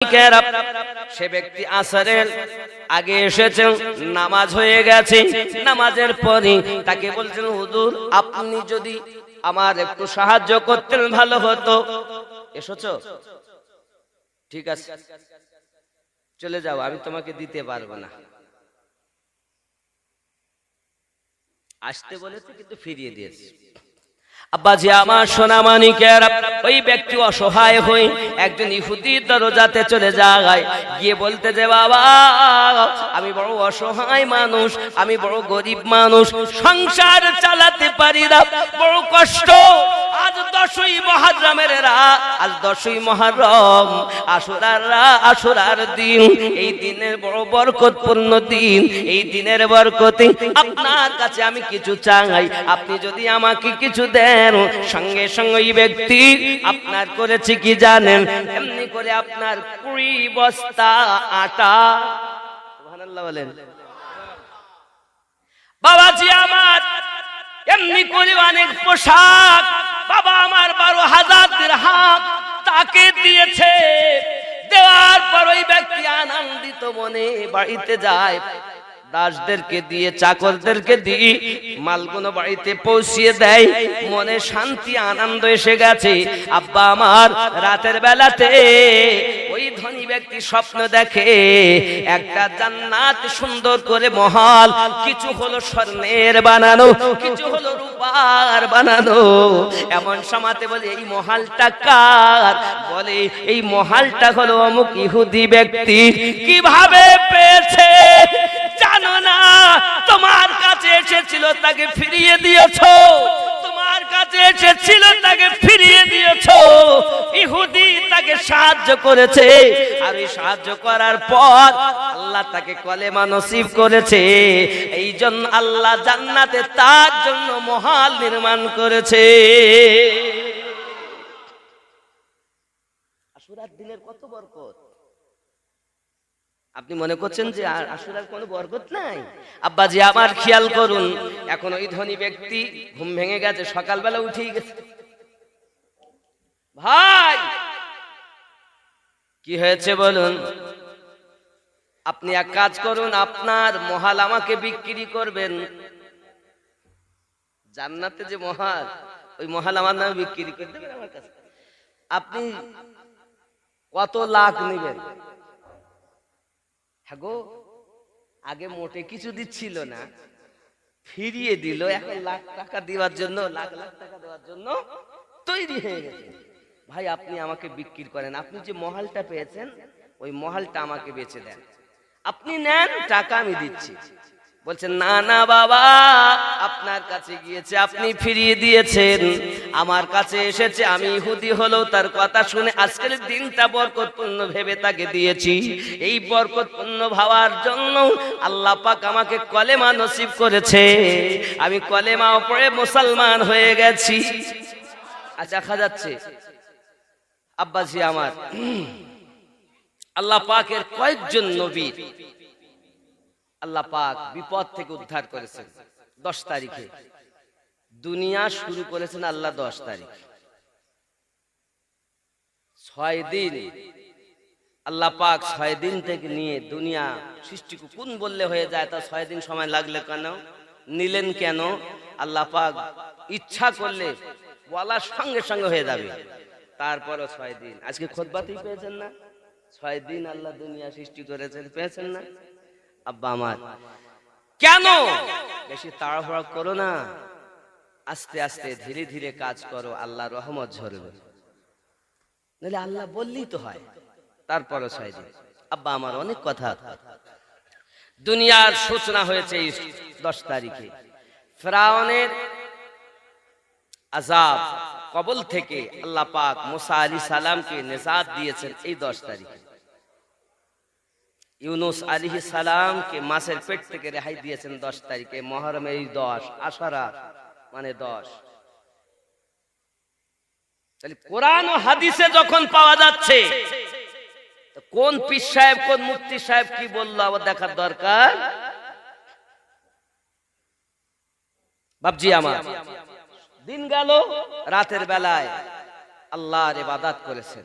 মানিকেরা, সে ব্যক্তি আসরের আগে এসেছেন, নামাজ হয়ে গেছে, নামাজের পরে তাকে বলছেন হুজুর আপনি যদি আমার একটু সাহায্য করতেন ভালো হতো। এসেছো? ঠিক আছে চলে যাও, আমি তোমাকে দিতে পারবো না। আসতে বলেছে কিন্তু ফিরিয়ে দিয়েছে। আব্বাজি আমার সোনা মানিকেরা, ওই ব্যক্তি অসহায় হয়ে একজন ইহুদির দরজাতে চলে যায়, গিয়ে বলতে যে বাবা আমি বড় অসহায় মানুষ, আমি বড় গরিব মানুষ, সংসার চালাতে পারি না, বড় কষ্ট। আজ 10ই মুহররমের রাত, আজ 10ই মুহররম, আশুরার দিন, এই দিনের বড় বরকতপূর্ণ দিন, এই দিনের বরকতে আপনার কাছে আমি কিছু চাই, আপনি যদি আমাকে কিছু দেন। সঙ্গে সঙ্গে এই ব্যক্তি আপনার করেছে কি জানেন? এমনি করে আপনার 20 বস্তা আটা, সুবহানাল্লাহ বলেন, বাবাজি আমার এমনি করে অনেক পোশাক, বাবা আমার 12,000 দিরহাম তাকে দিয়েছে। দেওয়ার পর ওই ব্যক্তি আনন্দিত মনে বাড়িতে যায়, দাসদেরকে দিয়ে চাকরদেরকে দিয়ে মালগুলো বাড়িতে পৌঁছিয়ে দেয়, মনে শান্তি আনন্দ এসে গেছে। আব্বা আমার রাতের বেলাতে ওই ধনী ব্যক্তি স্বপ্ন দেখে একটা জান্নাত সুন্দর করে মহল, কিছু হলো স্বর্ণের বানানো, কিছু হলো রূপার বানানো। এমন সময়তে বলে এই মহলটা কার? বলে এই মহলটা হলো অমুক ইহুদি ব্যক্তি। কিভাবে পেয়েছে জানো না? তোমার কাছে এসেছিল তাকে ফিরিয়ে দিয়েছো, তোমার কাছে এসেছিল তাকে ফিরিয়ে দিয়েছো। ইহুদি তাকে সাহায্য করেছে, আর এই সাহায্য করার পর আল্লাহ তাকে কলেমা নসিব করেছে। এই জন্য আল্লাহ জান্নাতে তার জন্য মহল নির্মাণ করেছে। আশুরার দিনের কত বরকত! আপনি মনে করছেন যে আশুরার কোনো বরকত নাই? আব্বাজি আমার খেয়াল করুন, এখন ওই ধনী ব্যক্তি ঘুম ভেঙে গেছে, সকালবেলা উঠেই গেছে। ভাই কি হয়েছে বলুন? আপনি এক কাজ করুন, আপনার মহাল আমাকে বিক্রি করবেন। জান্নাতে যে মহাল, ওই মহাল আমার নামে বিক্রি করে দেবেন আমার কাছে। আপনি কত লাখ নেবেন? হ্যাঁ গো, আগে মোটে কিছু দিচ্ছিল না, ফিরিয়ে দিল, এখন লাখ টাকা দেওয়ার জন্য, লাখ লাখ টাকা দেওয়ার জন্য তৈরি হয়ে গেছে। ভাই আপনি আমাকে বিক্রি করেন, আপনি যে মহলটা পেয়েছেন ওই মহলটা আমাকে বেচে দেন, আপনি নেন, টাকা আমি দিচ্ছি। বলছেন না না বাবা, আপনার কাছে গিয়েছে, আপনি ফিরিয়ে দিয়েছেন, আমার কাছে এসেছে, আমি ইহুদি হলেও তার কথা শুনে আজকের দিনটা বরকতপূর্ণ ভেবে তাকে দিয়েছি। এই বরকতপূর্ণ ভাবার জন্য আল্লাহ পাক আমাকে কলেমা নসিব করেছে, আমি কলেমা পড়ে মুসলমান হয়ে গেছি। আচ্ছা দেখা যাচ্ছে আব্বাজি আমার, আল্লাহ পাকের কয়েকজন নবী আল্লাহ পাক বিপদ থেকে উদ্ধার করেছেন। 10 তারিখে দুনিয়া শুরু করেছেন আল্লাহ, 10 তারিখ, 6 দিন আল্লাহ পাক 6 দিন থেকে নিয়ে দুনিয়া সৃষ্টি কোন বললে হয়ে যায়, তা 6 দিন সময় লাগলে কেন, নিলেন কেন? আল্লাহ পাক ইচ্ছা করলে বলার সঙ্গে সঙ্গে হয়ে যাবে। তারপরও 6 দিন, আজকে খুতবাতেই পেয়েছেন না, 6 দিন আল্লাহ দুনিয়া সৃষ্টি করেছেন, পেয়েছেন না? আব্বা আমার কেন বেশি তাড়াহুড়া করো না, আস্তে আস্তে ধীরে ধীরে কাজ করো, আল্লাহ রহমত ঝরবে। নাহলে আল্লাহ বললেই তো হয়। তারপরও 6 দিন। আব্বা আমার অনেক কথা, দুনিয়ার সূচনা হয়েছে এই 10 তারিখে। ফিরআউনের আযাব কবল থেকে আল্লাহ পাক মুসা আলাইহিস সালামকে নিজাত দিয়েছেন এই 10 তারিখে। ইউনুস আলাইহিস সালামকে মাছের পেট থেকে রেহাই দিয়েছেন 10 তারিখে, মুহররমের 10, আশারা মানে 10। তাহলে কোরআন ও হাদিসে যখন পাওয়া যাচ্ছে, তো কোন পীর সাহেব কোন মুফতি সাহেব কি বললো আবার দেখার দরকার। বাপজি আমার দিন গেল, রাতের বেলায় আল্লাহর ইবাদত করেছেন,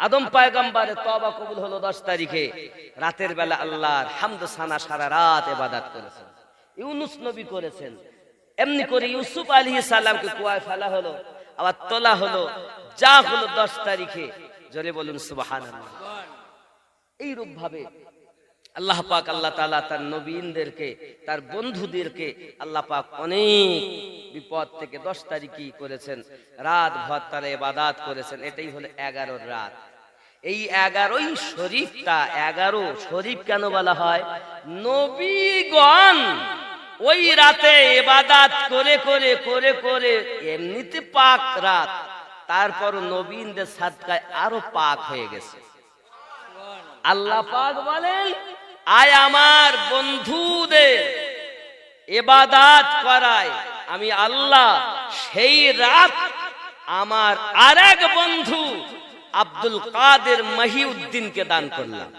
আদম পয়গম্বরের তওবা কবুল হলো 10 তারিখে। রাতের বেলা আল্লাহর হামদ সানা সারা রাত ইবাদত করেছেন। ইউনুস নবী করেছেন। এমনি করে ইউসুফ আলাইহিস সালামকে কুয়ায় ফেলা হলো, আবার তোলা হলো, যা হলো 10 তারিখে। জোরে বলুন সুবহানাল্লাহ। এই রূপ ভাবে আল্লাহ পাক আল্লাহ তাআলা তার নবীনদেরকে, তার বন্ধুদেরকে আল্লাহ পাক অনেক বিপদ থেকে 10 তারিখই করেছেন। রাত ভর তারা ইবাদত করেছেন। এটাই হলো 11 রাত। এই 11ই শরীফটা, 11 শরীফ কেন বলা হয়? নবীগণ ওই রাতে ইবাদত করে করে করে করে এমনিতে পাক রাত, তারপর নবীনদের সাদকায় আরো পাক হয়ে গেছে। আল্লাহ পাক বলেন, আয় আমার বন্ধুদের ইবাদত করায় আমি আল্লাহ সেই রাত আমার আরেক বন্ধু আব্দুল কাদের মহিউদ্দিনকে দান করলাম।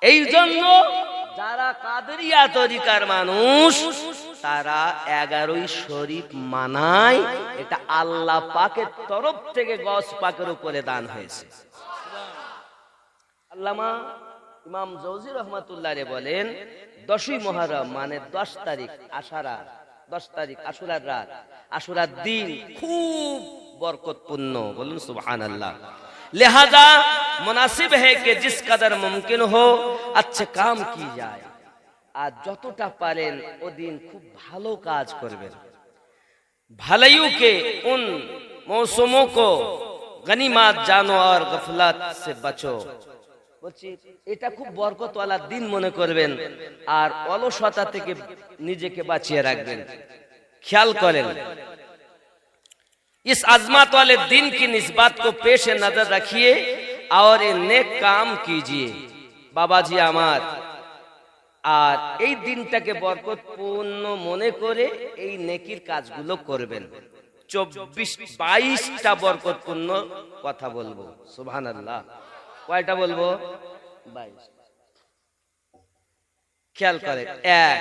এই জন্য যারা কাদেরিয়া তরিকার মানুষ তারা 11ই শরীফ মানায়। এটা আল্লাহ পাকের তরফ থেকে গস পাকের উপরে দান হয়েছে। আল্লামা ইমাম জৌজি রহমাতুল্লাহ বলেন, 10ই মুহররম মানে 10 তারিখ আশুরা, 10 তারিখ আশুরার রাত, আশুরার দিন খুব বরকতপূর্ণ। বলুন সুবহানাল্লাহ। लिहाजा मुनासिब है कि जिस कदर मुमकिन हो अच्छे काम की जाए। আর যতটা পারেন ওদিন খুব ভালো কাজ করবেন। भलाइयों के उन मौसमों को गनीमत जानो और गफलत से बचो। বলছি এটা খুব বরকতওয়ালা দিন মনে করবেন আর অলসতা থেকে নিজেকে বাঁচিয়ে রাখবেন। খেয়াল করেন, इस अजमत वाले दिन की निस्बत को पेश नजर रखिए और ये नेक काम कीजिए। बाबा जी আমার আর এই দিনটাকে বরকতপূর্ণ মনে করে এই নেকির কাজগুলো করবেন। 22টা বরকতপূর্ণ কথা বলবো। সুবহানাল্লাহ। কয়টা বলবো? 22। খেয়াল করেন। 1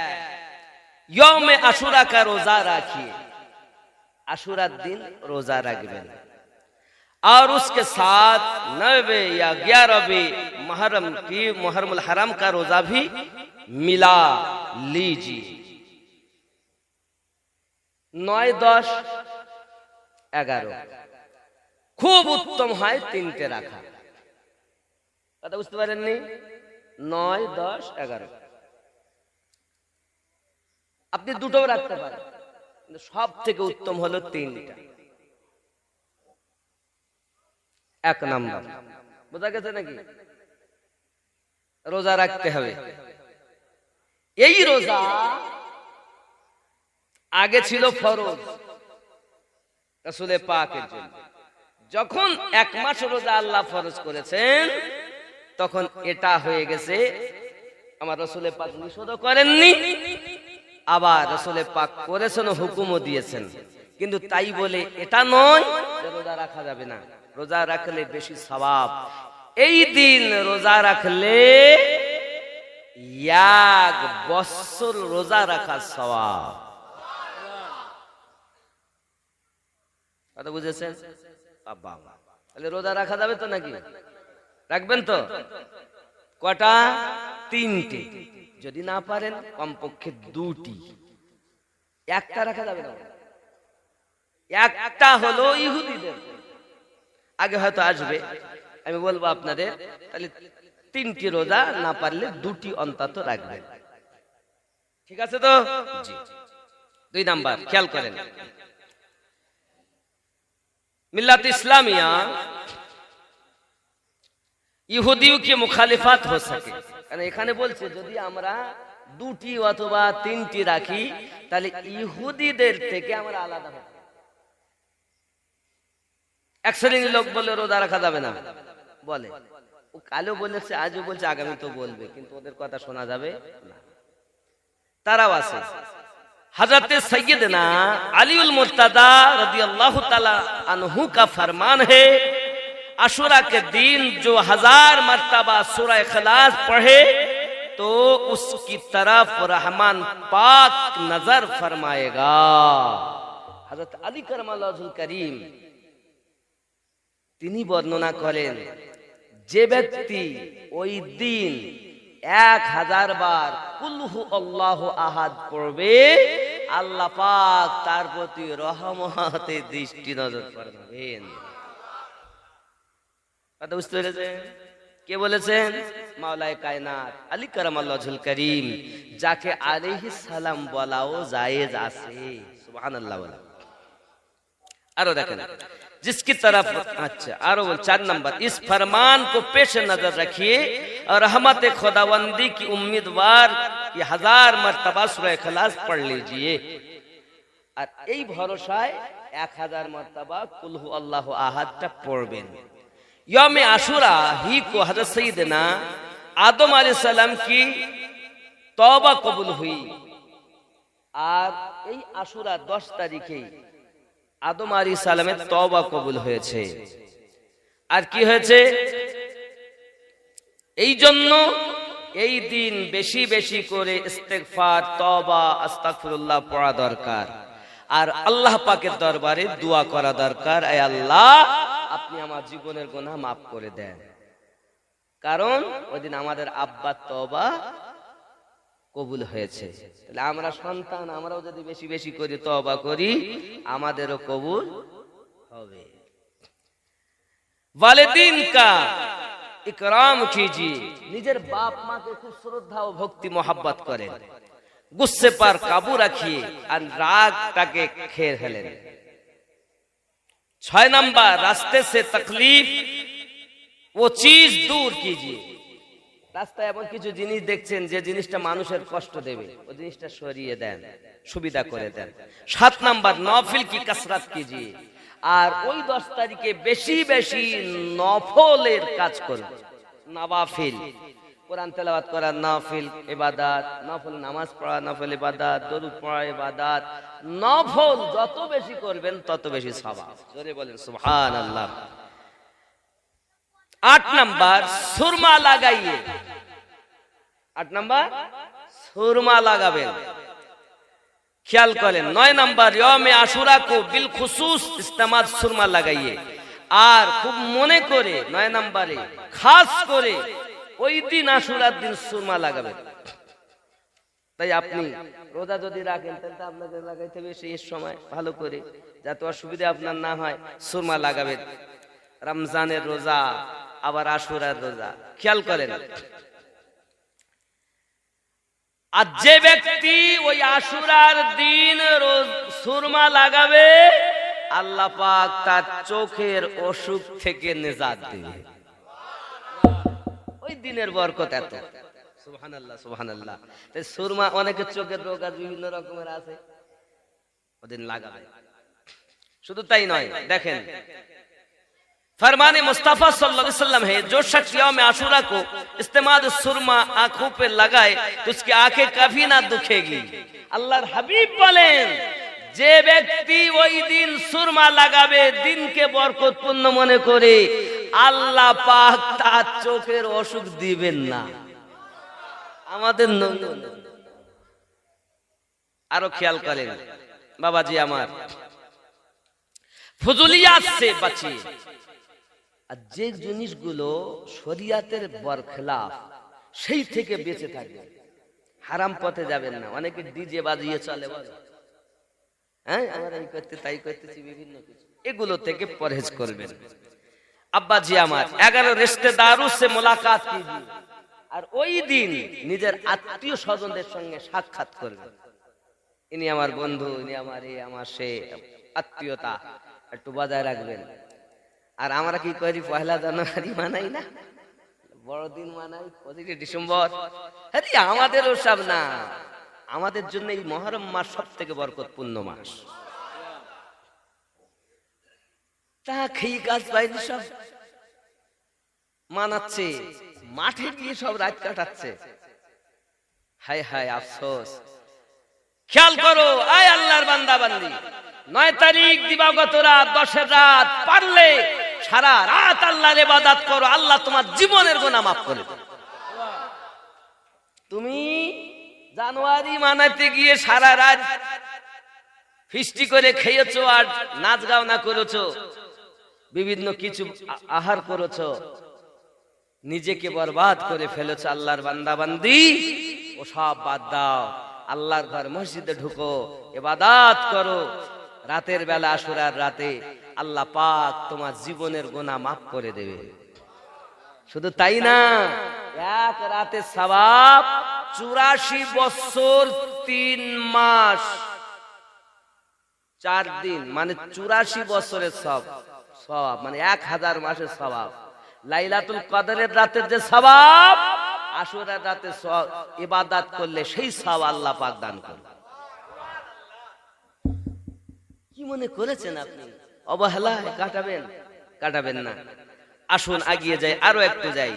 यौम आशुरा का रोजा रखिए। आशुरा दिन रोजा रखबेन और उसके साथ 9वें या 11वें मुहर्रम की मुहर्रमुल हराम का रोजा भी मिला लीजिए। 9, 10, 11 খুব উত্তম হয় 3টে রাখা। কথা বুঝতে পারেননি? 9, 10, 11 আপনি দুটোও রাখতে পারেন, কিন্তু সব থেকে উত্তম হলো 3টা। 1 নাম্বার বোঝা গেছে নাকি? রোজা রাখতে হবে। এই রোজা আগে ছিল ফরজ রাসূল পাকের জন্য। যখন 1 মাস রোজা আল্লাহ ফরজ করেছেন তখন এটা হয়ে গেছে, আমার রাসূল পাক নিষেধ করেননি, আবার রাসূল পাক করেছেন, হুকুমও দিয়েছেন। কিন্তু তাই বলে এটা নয় যে রোজা রাখা যাবে না। রোজা রাখলে বেশি সওয়াব। এই দিন রোজা রাখলে 1 বছর রোজা রাখার সওয়াব। কথা বুঝেছেন? বাবা, তাহলে রোজা রাখা যাবে তো নাকি? রাখবেন তো? কটা? 3টে। যদি না পারেন কমপক্ষে 2টি। 1টা রাখা যাবে না। 1টা হলো ইহুদিদের। আগে হয়তো আসবে, আমি বলবো আপনাদের, তাহলে 3টি রোজা না পারলে 2টি অন্তত রাখবেন। ঠিক আছে তো? জি। 2 নাম্বার খেয়াল করেন, मिल्लत इस्लामिया ইহুদিও কি মুখালিফাত हो सके। কারণ এখানে বলছে যদি আমরা 2টি অথবা 3টি রাখি তাহলে ইহুদিদের থেকে আমরা আলাদা হব। এক শ্রেণীর লোক বলে রোজা রাখা যাবে না, বলে ও কালও বলেছে, আজও বলছে, আগামী তো বলবে, কিন্তু ওদের কথা শোনা যাবে না। তারাও আছে। हजरत सैयदना अलीउल मुर्तदा रदियल्लाहु ताला अन्हु का फरमान है, आशुरा के दिन जो 1000 मर्तबा सूरह इखलास पढ़े तो उसकी तरफ रहमान पाक नजर फरमाएगा। हजरत अली करमल्लाहुल करीम তিনি বর্ণনা করেন যে ব্যক্তি ওই দিন 1000 বার কুল হু আল্লাহু আহাদ পড়বে, আল্লাহ পাক তার প্রতি রহমতের দৃষ্টি নজর ফরমাবেন। কথা বুঝতে পেরেছেন? কে বলেছেন? মাওলায়ে কায়নাত আলী কারামাল্লাহুল করিম, যাকে আলাইহিস সালাম বলাও জায়েজ আছে। সুবহানাল্লাহ বলা। आरो देखें जिसकी तरफ अच्छा आरो 4 नंबर, इस फरमान को पेश नजर रखिए और रहमत खुदावंदी की उम्मीदवार ये 1000 मर्तबा सूरह इखलास पढ़ लीजिए और এই ভরসায় 1000 मर्तबा कुल हु अल्लाहु আহাদটা পড়বেন। यौम आशुरा ही को हजरत सैयदना आदम अलैहिस्सलाम की तौबा कबूल हुई और এই আশুরা 10 তারিখে আদম আলাইহিস সালামের তওবা কবুল হয়েছে। আর কি হয়েছে? এই জন্য এই দিন বেশি বেশি করে ইস্তেগফার, তওবা, আস্তাগফিরুল্লাহ পড়া দরকার আর আল্লাহ পাকের দরবারে দোয়া করা দরকার, আয় আল্লাহ আপনি আমার জীবনের গুনাহ maaf করে দেন। কারণ ওইদিন আমাদের আব্বার তওবা কবুল হয়েছে। তাহলে আমরা সন্তান, আমরাও যদি বেশি বেশি করে তওবা করি আমাদেরও কবুল হবে। ওয়ালিদিন কা ইকরাম कीजिए, নিজের বাপ মাকে খুব শ্রদ্ধা ও ভক্তি मोहब्बत করেন, गुस्से पर काबू रखिए और रागটাকে খেয়ে ফেলেন। 6 नंबर, रास्ते से तकलीफ वो चीज दूर कीजिए, রাস্তায় এমন কিছু জিনিস দেখছেন যে জিনিসটা মানুষের কষ্ট দেবে, ওই জিনিসটা সরিয়ে দেন, সুবিধা করে দেন। 7 নাম্বার, নফল কি কসরত कीजिए আর ওই 10 তারিখে বেশি বেশি নফলের কাজ করুন। নওয়াফিল, কোরআন তেলাওয়াত করা নফল ইবাদত, নফল নামাজ পড়া নফল ইবাদত, দরুদ পড়া ইবাদত, নফল যত বেশি করবেন তত বেশি সওয়াব। জোরে বলেন সুবহানাল্লাহ। 8 नंबर, सुरमा लगाइए। 8 नंबर, सुरमा लगाবেন, ख्याल करें। 9 नंबर, यौम आशुरा को बिलखुसूस इस्तेमाल सुरमा लगाइए আর খুব মনে করে 9 নম্বরে খাস করে ওই দিন আশুরার দিন সুরমা লাগাবেন। তাই আপনি রোজা যদি রাখেন তাহলে আপনাকে লাগাইতে হবে সেই সময় ভালো করে, যাতে অসুবিধা আপনার না হয়, সুরমা লাগাবেন। রমজানের রোজা আবার আশুরার রোজা, খেয়াল করেন। আর যে ব্যক্তি ওই আশুরার দিন সুরমা লাগাবে আল্লাহ পাক তার চোখের অসুখ থেকে নিজাত দিবে। ওই দিনের বরকত এত, সুবহানাল্লাহ সুবহানাল্লাহ। তাই সুরমা, অনেকের চোখের রোগ আছে, বিভিন্ন রকমের আছে, ওদিন লাগাবে। শুধু তাই নয়, দেখেন फरमाने मुस्तफा सल्लल्लाहु अलैहि वसल्लम है, जो शख्स यौम आशुरा को इस्तेमाल सुरमा आंखों पे लगाए तो उसकी आंखें कभी ना दुखेगी। আল্লাহর হাবিব বলেন, যে ব্যক্তি ওই দিন সুরমা লাগাবে দিনকে বরকতপূর্ণ মনে করে আল্লাহ পাক তার চোখের অসুখ দিবেন না। আমাদের আরো খেয়াল করেন বাবাজি আমার, ফুজুলিয়াত সে বাঁচিয়ে। আর যে জিনিসগুলো শরিয়াতের বরখেলাফ সেই থেকে বেঁচে থাকবেন, হারাম পথে যাবেন না। অনেকে ডিজে বাজিয়ে চলে, বলে হ্যাঁ আমরা এই করতে তাই করতেছি, বিভিন্ন কিছু, এগুলো থেকে পরহেজ করবেন। আব্বা জি আমার, 11 রিশতেদারোं से मुलाकात कीजिए আর ওই দিন নিজের আত্মীয় স্বজনদের সঙ্গে সাক্ষাৎ করবেন। ইনি আমার বন্ধু, ইনি আমার এই আমার সে, আত্মীয়তা একটু বজায় রাখবেন। আর আমরা কি করি, 1 জানুয়ারি মানাই না, বড়দিন মানাই, 25 ডিসেম্বর। আরে আমাদের ওসব না, আমাদের জন্য এই মুহররম মাস সবথেকে বরকতপূর্ণ মাস। তা খেয়ে কাজ বাইরে সব মানাচ্ছে, মাঠে গিয়ে সব রাত কাটাচ্ছে। হায় হায় আফসোস। খেয়াল করো আয় আল্লাহর বান্দা বান্দি, 9 তারিখ দিবাগত রাত, 10 রাত পারলে সারা রাত আল্লাহর ইবাদত করো, আল্লাহ তোমার জীবনের গুনাহ maaf করে দেবে। তুমি জানুয়ারি মানাতে গিয়ে সারা রাত ফিস্টি করে খেয়েছো আর নাচ গাওনা করেছো, বিভিন্ন কিছু আহার করেছো, নিজেকে বরবাদ করে ফেলেছো। আল্লাহর বান্দা বান্দি, ও সব বাদ দাও, আল্লাহর ঘর মসজিদে ঢুকো, ইবাদত করো। রাতের বেলা, আশুরার রাতে আল্লাহ পাক তোমার জীবনের গুনাহ মাফ করে দেবে। শুধু তাই না, এক রাতে সওয়াব 84 বছর 3 মাস 4 দিন, মানে 84 বছরের সওয়াব, মানে 1000 মাসের সওয়াব। লাইলাতুল কদরের রাতের যে সওয়াব, আশুরার রাতে ইবাদত করলে সেই সওয়াব আল্লাহ পাক দান করবে। কি মনে করেছেন আপনি অবহেলায় কাটাবেন না। আসুন আগিয়ে যাই, আরো একটু যাই।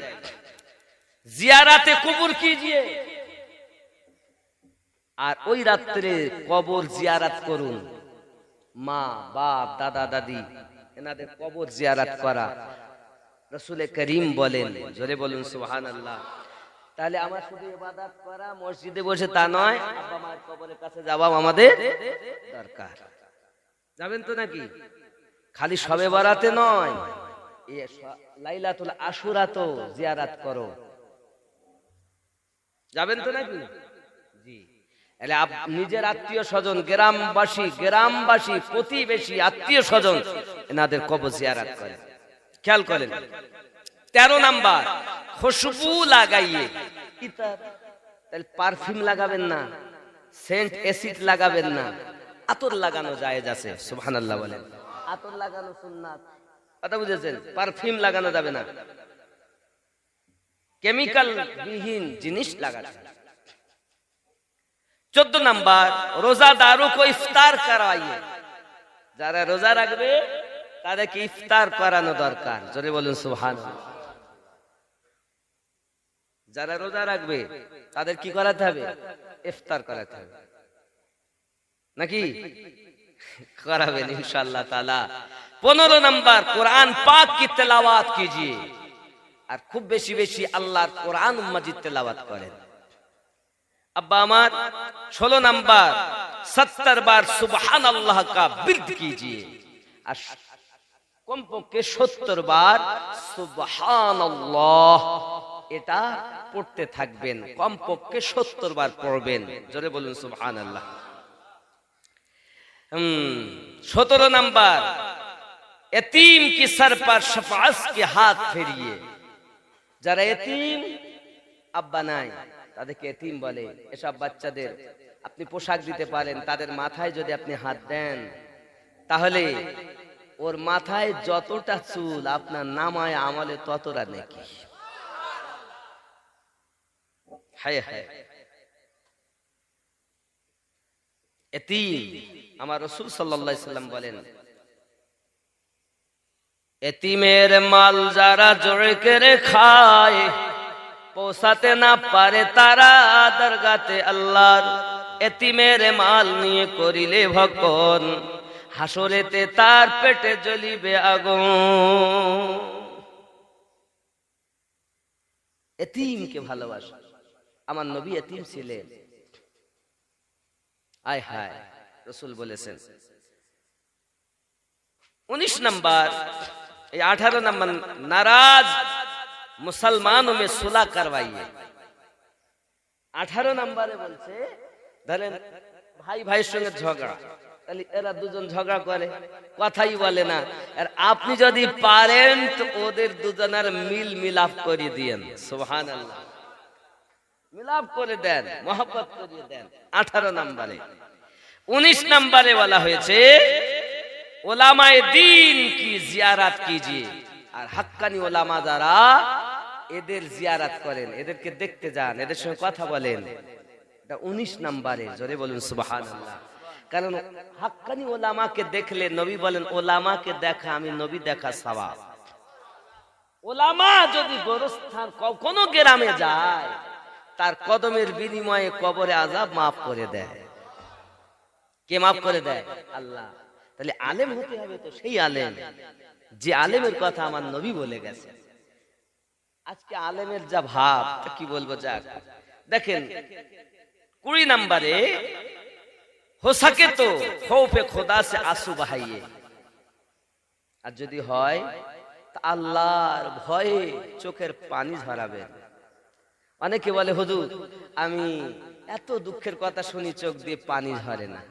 জিয়ারাতে কবর কিজিয়ে, আর ওই রাত্রে কবর জিয়ারত করুন। মা বাপ দাদা দাদি এনাদের কবর জিয়ারত করা রাসূল করিম বলেন, জোরে বলুন সুবহানাল্লাহ। তাহলে আমার শুধু ইবাদত করা, মসজিদে বসে তা নয়, আব্বা মায়ের কবরের কাছে যাওয়া আমাদের দরকার। যাবেন তো নাকি? খালি শবে বরাতে নয়, লাইলাতুল আশুরা তো জিয়ারত করো। যাবেন তো নাকি? জি। নিজের আত্মীয় স্বজন, গ্রামবাসী প্রতিবেশী আত্মীয় স্বজন এনাদের কবর জিয়ারত করে। খেয়াল করেন। 13 নাম্বার, খুশবু লাগাইয়ে। তাহলে পারফিউম লাগাবেন না, সেন্ট অ্যাসিড লাগাবেন না, আতর লাগানো জায়েজ আছে। সুবহানাল্লাহ বলেন। আতর লাগানো সুন্নাত, কথা বুঝেছেন? পারফিউম লাগানো যাবে না, কেমিক্যাল বিহীন জিনিস লাগাতে। 14 নাম্বার, রোজাদারও কো ইফতার করাইয়ে। যারা রোজা রাখবে তাদেরকে ইফতার করানো দরকার। জোরে বলুন সুবহানাল্লাহ। যারা রোজা রাখবে তাদের কি করাতে হবে? ইফতার করাতে হবে, নাকি? करावें इंशाअल्लाह ताला। 15 नंबर, कुरान पाक की तिलावत कीजिए और खूब बेशी बेशी अल्लाह कुरान मजिद तिलावत करें। अब्बा अमार 16 नंबर, 70 बार सुबहान अल्लाह का बिर्द कीजिए और কমপক্ষে 70 বার সুবহানাল্লাহ এটা পড়তে থাকবেন, কমপক্ষে 70 বার পড়বেন। জোরে বলুন সুবহানাল্লাহ। 17 नंबर, यतीम की सर पर शफाअत के हाथ फेरिए। যারা यतीम আব্বা নাই তাদেরকে यतीम বলে। এসব বাচ্চাদের আপনি পোশাক দিতে পারেন, তাদের মাথায় যদি আপনি হাত দেন তাহলে ওর মাথায় যতটা চুল আপনার নামায় আমলে ততটা নেকি। হায় হায়, यतीम আমার রাসূল সাল্লাল্লাহু আলাইহি সাল্লাম বলেন, यतीमेर মাল যারা জোরে করে খায় পৌঁছাতে না পারে তারা দরগাতে আল্লাহর। यतीमेर মাল নিয়ে করিলে ভক্ষণ হাসরেতে তার পেটে জ্বলিবে আগুন। यतीमকে ভালোবাসা। আমার নবী यतीम ছিলেন। आय हाय, रसूल बोलेছেন। 19 नंबर, 18 नंबर, नाराज मुसलमानों में सुलह करवाइए। 18 नंबरे বলছে ধরেন ভাই ভাইয়ের সঙ্গে ঝগড়া, তাহলে এরা দুজন ঝগড়া করে, কথাই বলে না, আর আপনি যদি পারেন তো ওদের দুজনের মিলাপ করে দিয়েন। সুবহানাল্লাহ, মিলাপ করে দেন, मोहब्बत করে দেন। 18 নম্বরে। 19 নম্বরে বলা হয়েছে উলামায়ে দ্বীন কি জিয়ারত कीजिए। আর হাক্কানি উলামা যারা এদের জিয়ারত করেন, এদেরকে দেখতে যান, এদের সঙ্গে কথা বলেন। এটা 19 নম্বরে। জোরে বলুন সুবহানাল্লাহ। কারণ হাক্কানি উলামাকে দেখলে নবী বলেন উলামাকে দেখা আমি নবী দেখা সওয়াব। উলামা যদি গোরস্থান কোনো গ্রামে যায় তার কদমের বিনিময়ে কবরে আযাব মাফ করে দেয়। কে মাফ করে দেয়? আল্লাহ। তাহলে আলেম হতে হবে তো সেই আলেম যে আলেমের কথা আমার নবী বলে গেছে। আজকে আলেমের যা ভাব তা কি বলবো। যাক দেখেন 20 নম্বরে, हो सके तो खौफे खुदा से आंसू बहाइए। আর যদি হয় তা আল্লাহর ভয়ে চোখের পানি ঝরাবেন। অনেকে বলে হুজুর আমি এত দুঃখের কথা শুনি চোখ দিয়ে পানি ঝরে না,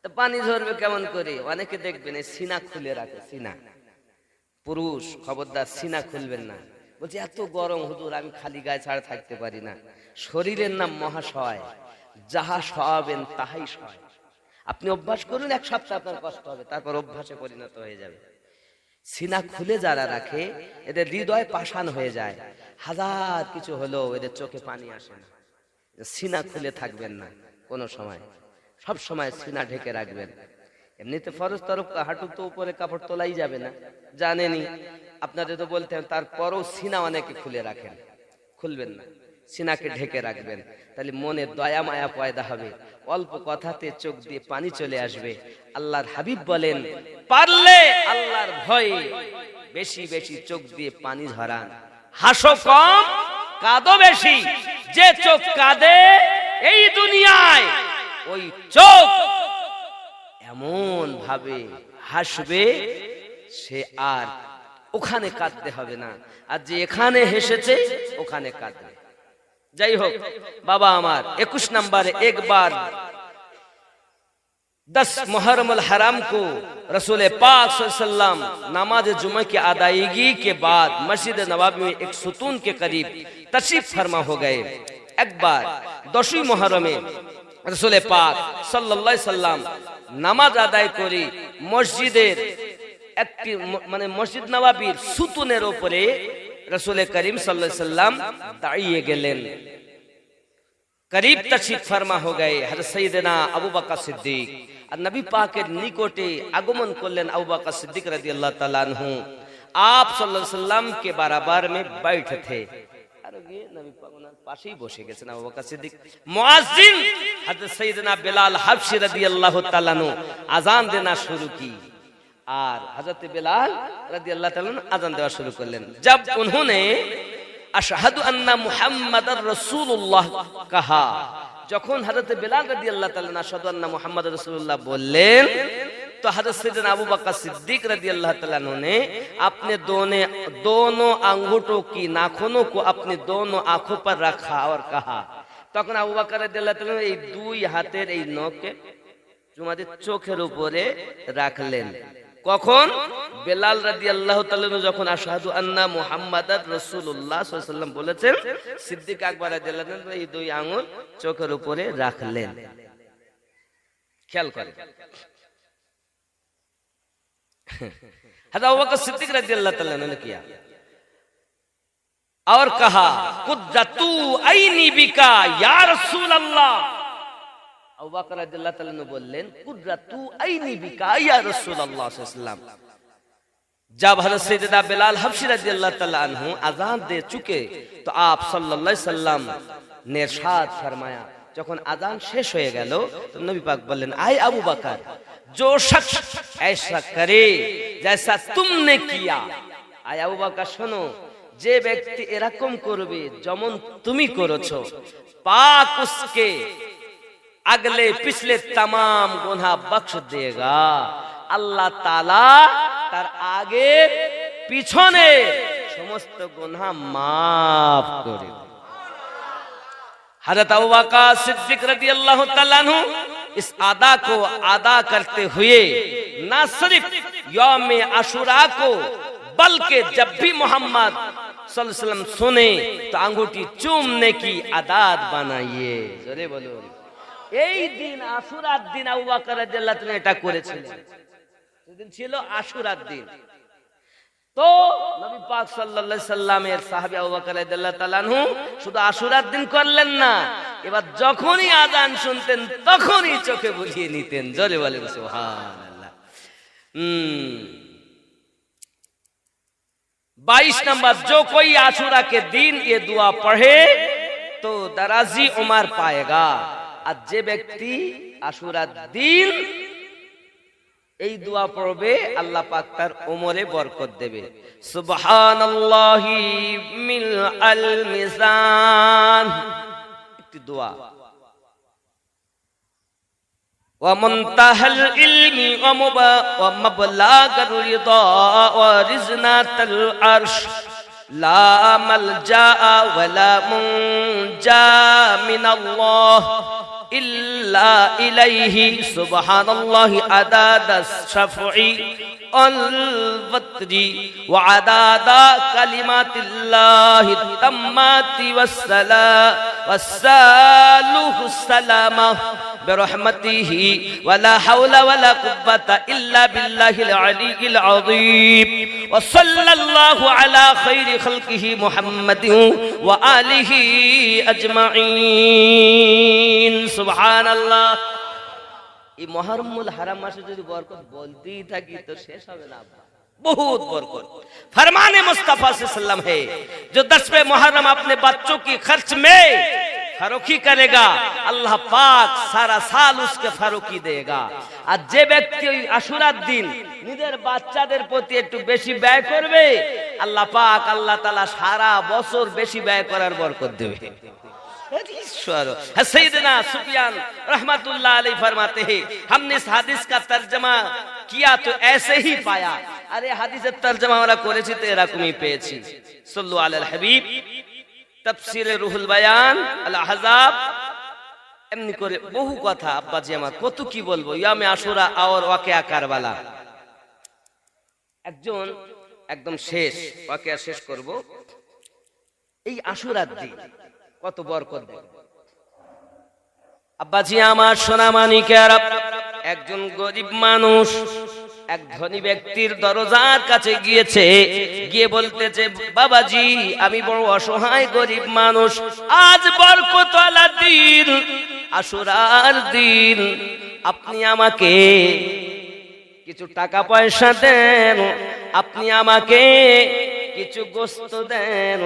তো পানি ঝরবে কেমন করে? অনেকে দেখবেন সিনা খুলে রাখে, সিনা, পুরুষ খবরদার সিনা খুলবেন না। বলছে এত গরম হুজুর আমি খালি গায়ে ছাড়া থাকতে পারি না। শরীরের নাম মহাশয়, যাহা সহাবেন তাহাই সয়। আপনি অভ্যাস করুন, এক সপ্তাহ আপনার কষ্ট হবে, তারপর অভ্যাসে পরিণত হয়ে যাবে। সিনা খুলে যারা রাখে এদের হৃদয় পাষাণ হয়ে যায়, হাজার কিছু হলেও এদের চোখে পানি আসে না। সিনা খুলে থাকবেন না কোনো সময়, সব সময় সিনা ঢেকে রাখবেন। এমনিতে ফরজ তরফ হাঁটু তো উপরে কাপড় তোলাই যাবে না, জানেনি আপনাদের তো বলতে হবে, তারপরও সিনা অনেকে খুলে রাখেন, খুলবেন না, সিনাকে ঢেকে রাখবেন। তাহলে মনে দয়া মায়া পয়দা হবে, অল্প কথাতে চোখ দিয়ে পানি চলে আসবে। আল্লাহর হাবিব বলেন পারলে আল্লাহর ভয়ে বেশি বেশি চোখ দিয়ে পানি ঝরান। হাসো কম কাঁদো বেশি, যে চোখ কাঁদে এই দুনিয়ায় ওই চোখ এমন ভাবে হাসবে সে আর ওখানে কাঁদতে হবে না, আর যে এখানে হেসেছে ওখানে কাঁদবে। যাই হোক বাবা আমার, 21 नंबर एक बार 10 मुहर्रम अल हराम को रसूल पाक सल्लल्लाहु अलैहि वसल्लम नमाज जुमे की अदायगी के बाद मस्जिद नबवी में एक सुतून के करीब तशरीफ फरमा हो गए। एक बार 10 मुहर्रमे रसूल पाक सल्लल्लाहु अलैहि वसल्लम नामाज আদায় করে মসজিদের একটি মানে মসজিদ নববীর সুতুনের উপরে रसूल करीम सल्लल्लाहु अलैहि वसल्लम दाइए गेलेन, करीब तशरीफ फरमा हो गए। हज़रत सैयदना अबू बकर सिद्दीक और नबी पाक के निकटे आगमन करलेन। अबू बकर सिद्दीक रदियल्लाहु ताला अन्हु आप सल्लल्लाहु अलैहि वसल्लम के बराबर में बैठे थे, और ये नबी पाक उनके पास ही बसे गए। अबू बकर सिद्दीक मुअज्जिन हज़रत सैयदना बिलाल हबशी रदियल्लाहु ताला अन्हु अजान देना शुरू की, और हजरत बिलाल रदियल्लाहु ताला अज़ान देना शुरू कर लें। जब उन्होंने अशहदु अन्ना मुहम्मदर रसूलुल्लाह कहा, যখন হযরত बिलाल রাদিয়াল্লাহু তাআলা আশহাদু আন্না মুহাম্মাদুর রাসূলুল্লাহ বললেন, तो हजरत सैयदना अबू बकर सिद्दीक रदियल्लाहु ताला ने अपने दोनों अंगूठों की नाखूनों को अपनी दोनों आंखों पर रखा और कहा। তখন আবু বকর রাদিয়াল্লাহু তাআলা এই দুই হাতের এই নখকে তোমাদের চোখের উপরে রাখলেন। কখন? বেলাল রাদিয়াল্লাহু তাআলা যখন আশহাদু আন্না মুহাম্মাদার রাসূলুল্লাহ সাল্লাল্লাহু আলাইহি ওয়াসাল্লাম বলেছেন, সিদ্দিক আকবর রাদিয়াল্লাহু তাআলা এই দুই আঙ্গুল চোখের উপরে রাখলেন। খেয়াল করেন, हज़रत अबू बकर सिद्दीक रदियल्लाहु ताला ने किया और कहा कुद्दतु आईनी बिका या रसूल अल्लाह। अबू बकर रदियल्लाहु ताला ने बोलें कुद्दतु आईनी बिका या रसूल अल्लाह सल्लल्लाहु अलैहि वसल्लम। जब हज़रत सैयदना बिलाल हबशी रदियल्लाहु ताला अन्हु अजान दे चुके तो आप सल्लल्लाहु अलैहि वसल्लम ने इरशाद फरमाया, যখন আযান শেষ হয়ে গেল তো নবী পাক বললেন, আয় আবু বকর, जो शख्स ऐसा करे जैसा तुमने किया, आय আবু বকর শোনো, যে ব্যক্তি এরকম করবে যেমন তুমি করেছো, पाक उसके अगले पिछले तमाम गुनाह बख्श देगा। আল্লাহ তাআলা তার আগে পিছনে সমস্ত গুনাহ maaf করে দেবে। हज़रत अबू बकर सिद्दीक रदियल्लाहु ताला अन्हु इस अदा को अदा करते हुए न सिर्फ यौम आशुरा को बल्कि जब भी मोहम्मद सल्लल्लाहु अलैहि वसल्लम सुने तो अंगूठी चूमने की आदत बनाइए। जोरे बोलो, এই দিন আশুরার দিন আবু বকর রাদিয়াল্লাহু তাআলা এটা করেছিলেন। সেদিন ছিল আশুরার দিন। তো নবী পাক সাল্লাল্লাহু আলাইহি সাল্লামের সাহাবী আবু বকর রাদিয়াল্লাহু তাআলা আনহু শুধু আশুরার দিন করলেন না, এবার যখনই আযান শুনতেন তখনই চোখে বুলিয়ে নিতেন। জোরে বলেন সুবহানাল্লাহ। 22 नंबर, जो कोई आशुरा के दिन ये दुआ पढ़े तो दराजी उमर पाएगा। আর যে ব্যক্তি আশুরার দিন এই দোয়া পড়বে আল্লাহ পাক তার উমরে বরকত দেবে। সুবহানাল্লাহি মিল আল মিজান, একটি দোয়া। ومنتهى العلم ومبلغ الرضا ورزنة العرش لا ملجأ ولا منجا من الله إلا إليه سبحان الله عدد الشفع والوتر وعدد كلمات الله التامات والسلامة برحمته ولا حول ولا قوة إلا بالله العلي العظيم وصلى الله على خير خلقه محمد وآله أجمعين سبحان الله। এই মুহররমুল হারাম মাসে যদি বরকত বলতেই থাকি তো শেষ হবে না, बहुत बरकत। फरमाने मुस्तफा सल्लल्लाहु अलैहि वसल्लम है जो 10वें मुहर्रम अपने बच्चों की खर्च में फरोखी करेगा अल्लाह पाक सारा साल उसके फरोखी देगा। আর যে ব্যক্তি ওই আশুরার দিন নিজের বাচ্চাদের প্রতি একটু বেশি ব্যয় করবে আল্লাহ পাক আল্লাহ তাআলা সারা বছর বেশি ব্যয় করার বরকত দেবে। सैयदना सुफियान रहमतुल्लाह अलैहि फरमाते हैं हमने इस हदीस का तर्जमा किया तो ऐसे ही पाया। अरे হাদিসের তরজমা আমরা করেছি তো এরকমই পেয়েছি। সল্লু আলাল হাবিব তাফসীরে রুহুল বায়ান আল আহজাব এমনি করে বহু কথা আব্বাজি আমার কত কি বলবো। ইয়ামে আশুরা আর ওয়াকিয়া কারবালা একদম শেষ ওয়াকিয়া শেষ করব। এই আশুরার দিন কত বরকত দেবে আব্বাজি আমার সোনা মানিকেরা। একজন গরিব মানুষ এক ধনী ব্যক্তির দরজার কাছে গিয়েছে, গিয়ে বলতেছে বাবাজি আমি বড় অসহায় গরিব মানুষ, আজ বরকতওয়ালা দিন আশুরার দিন, আপনি আমাকে কিছু টাকা পয়সা দেন, আপনি আমাকে কিছু গোশত দেন,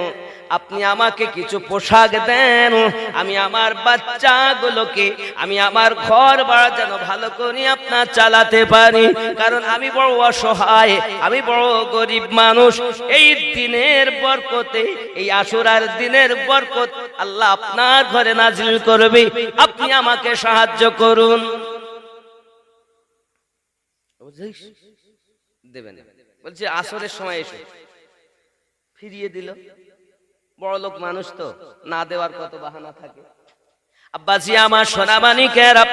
আপনি আমাকে কিছু পোশাক দেন, আমি আমার বাচ্চাগুলোকে আমি আমার ঘর বাড়া যেন ভালো করে আপনার চালাতে পারি, কারণ আমি বড় অসহায়, আমি বড় গরিব মানুষ। এই দিনের বরকতে এই আশুরার দিনের বরকত আল্লাহ আপনার ঘরে নাজিল করবে, আপনি আমাকে সাহায্য করুন। দেবেন বলছে আসরের সময় এসে ফিরিয়ে দিল। বড় লোক মানুষ তো না দেওয়ার কত বাহানা থাকে। আব্বাজি আমার সোনা মানিকেরা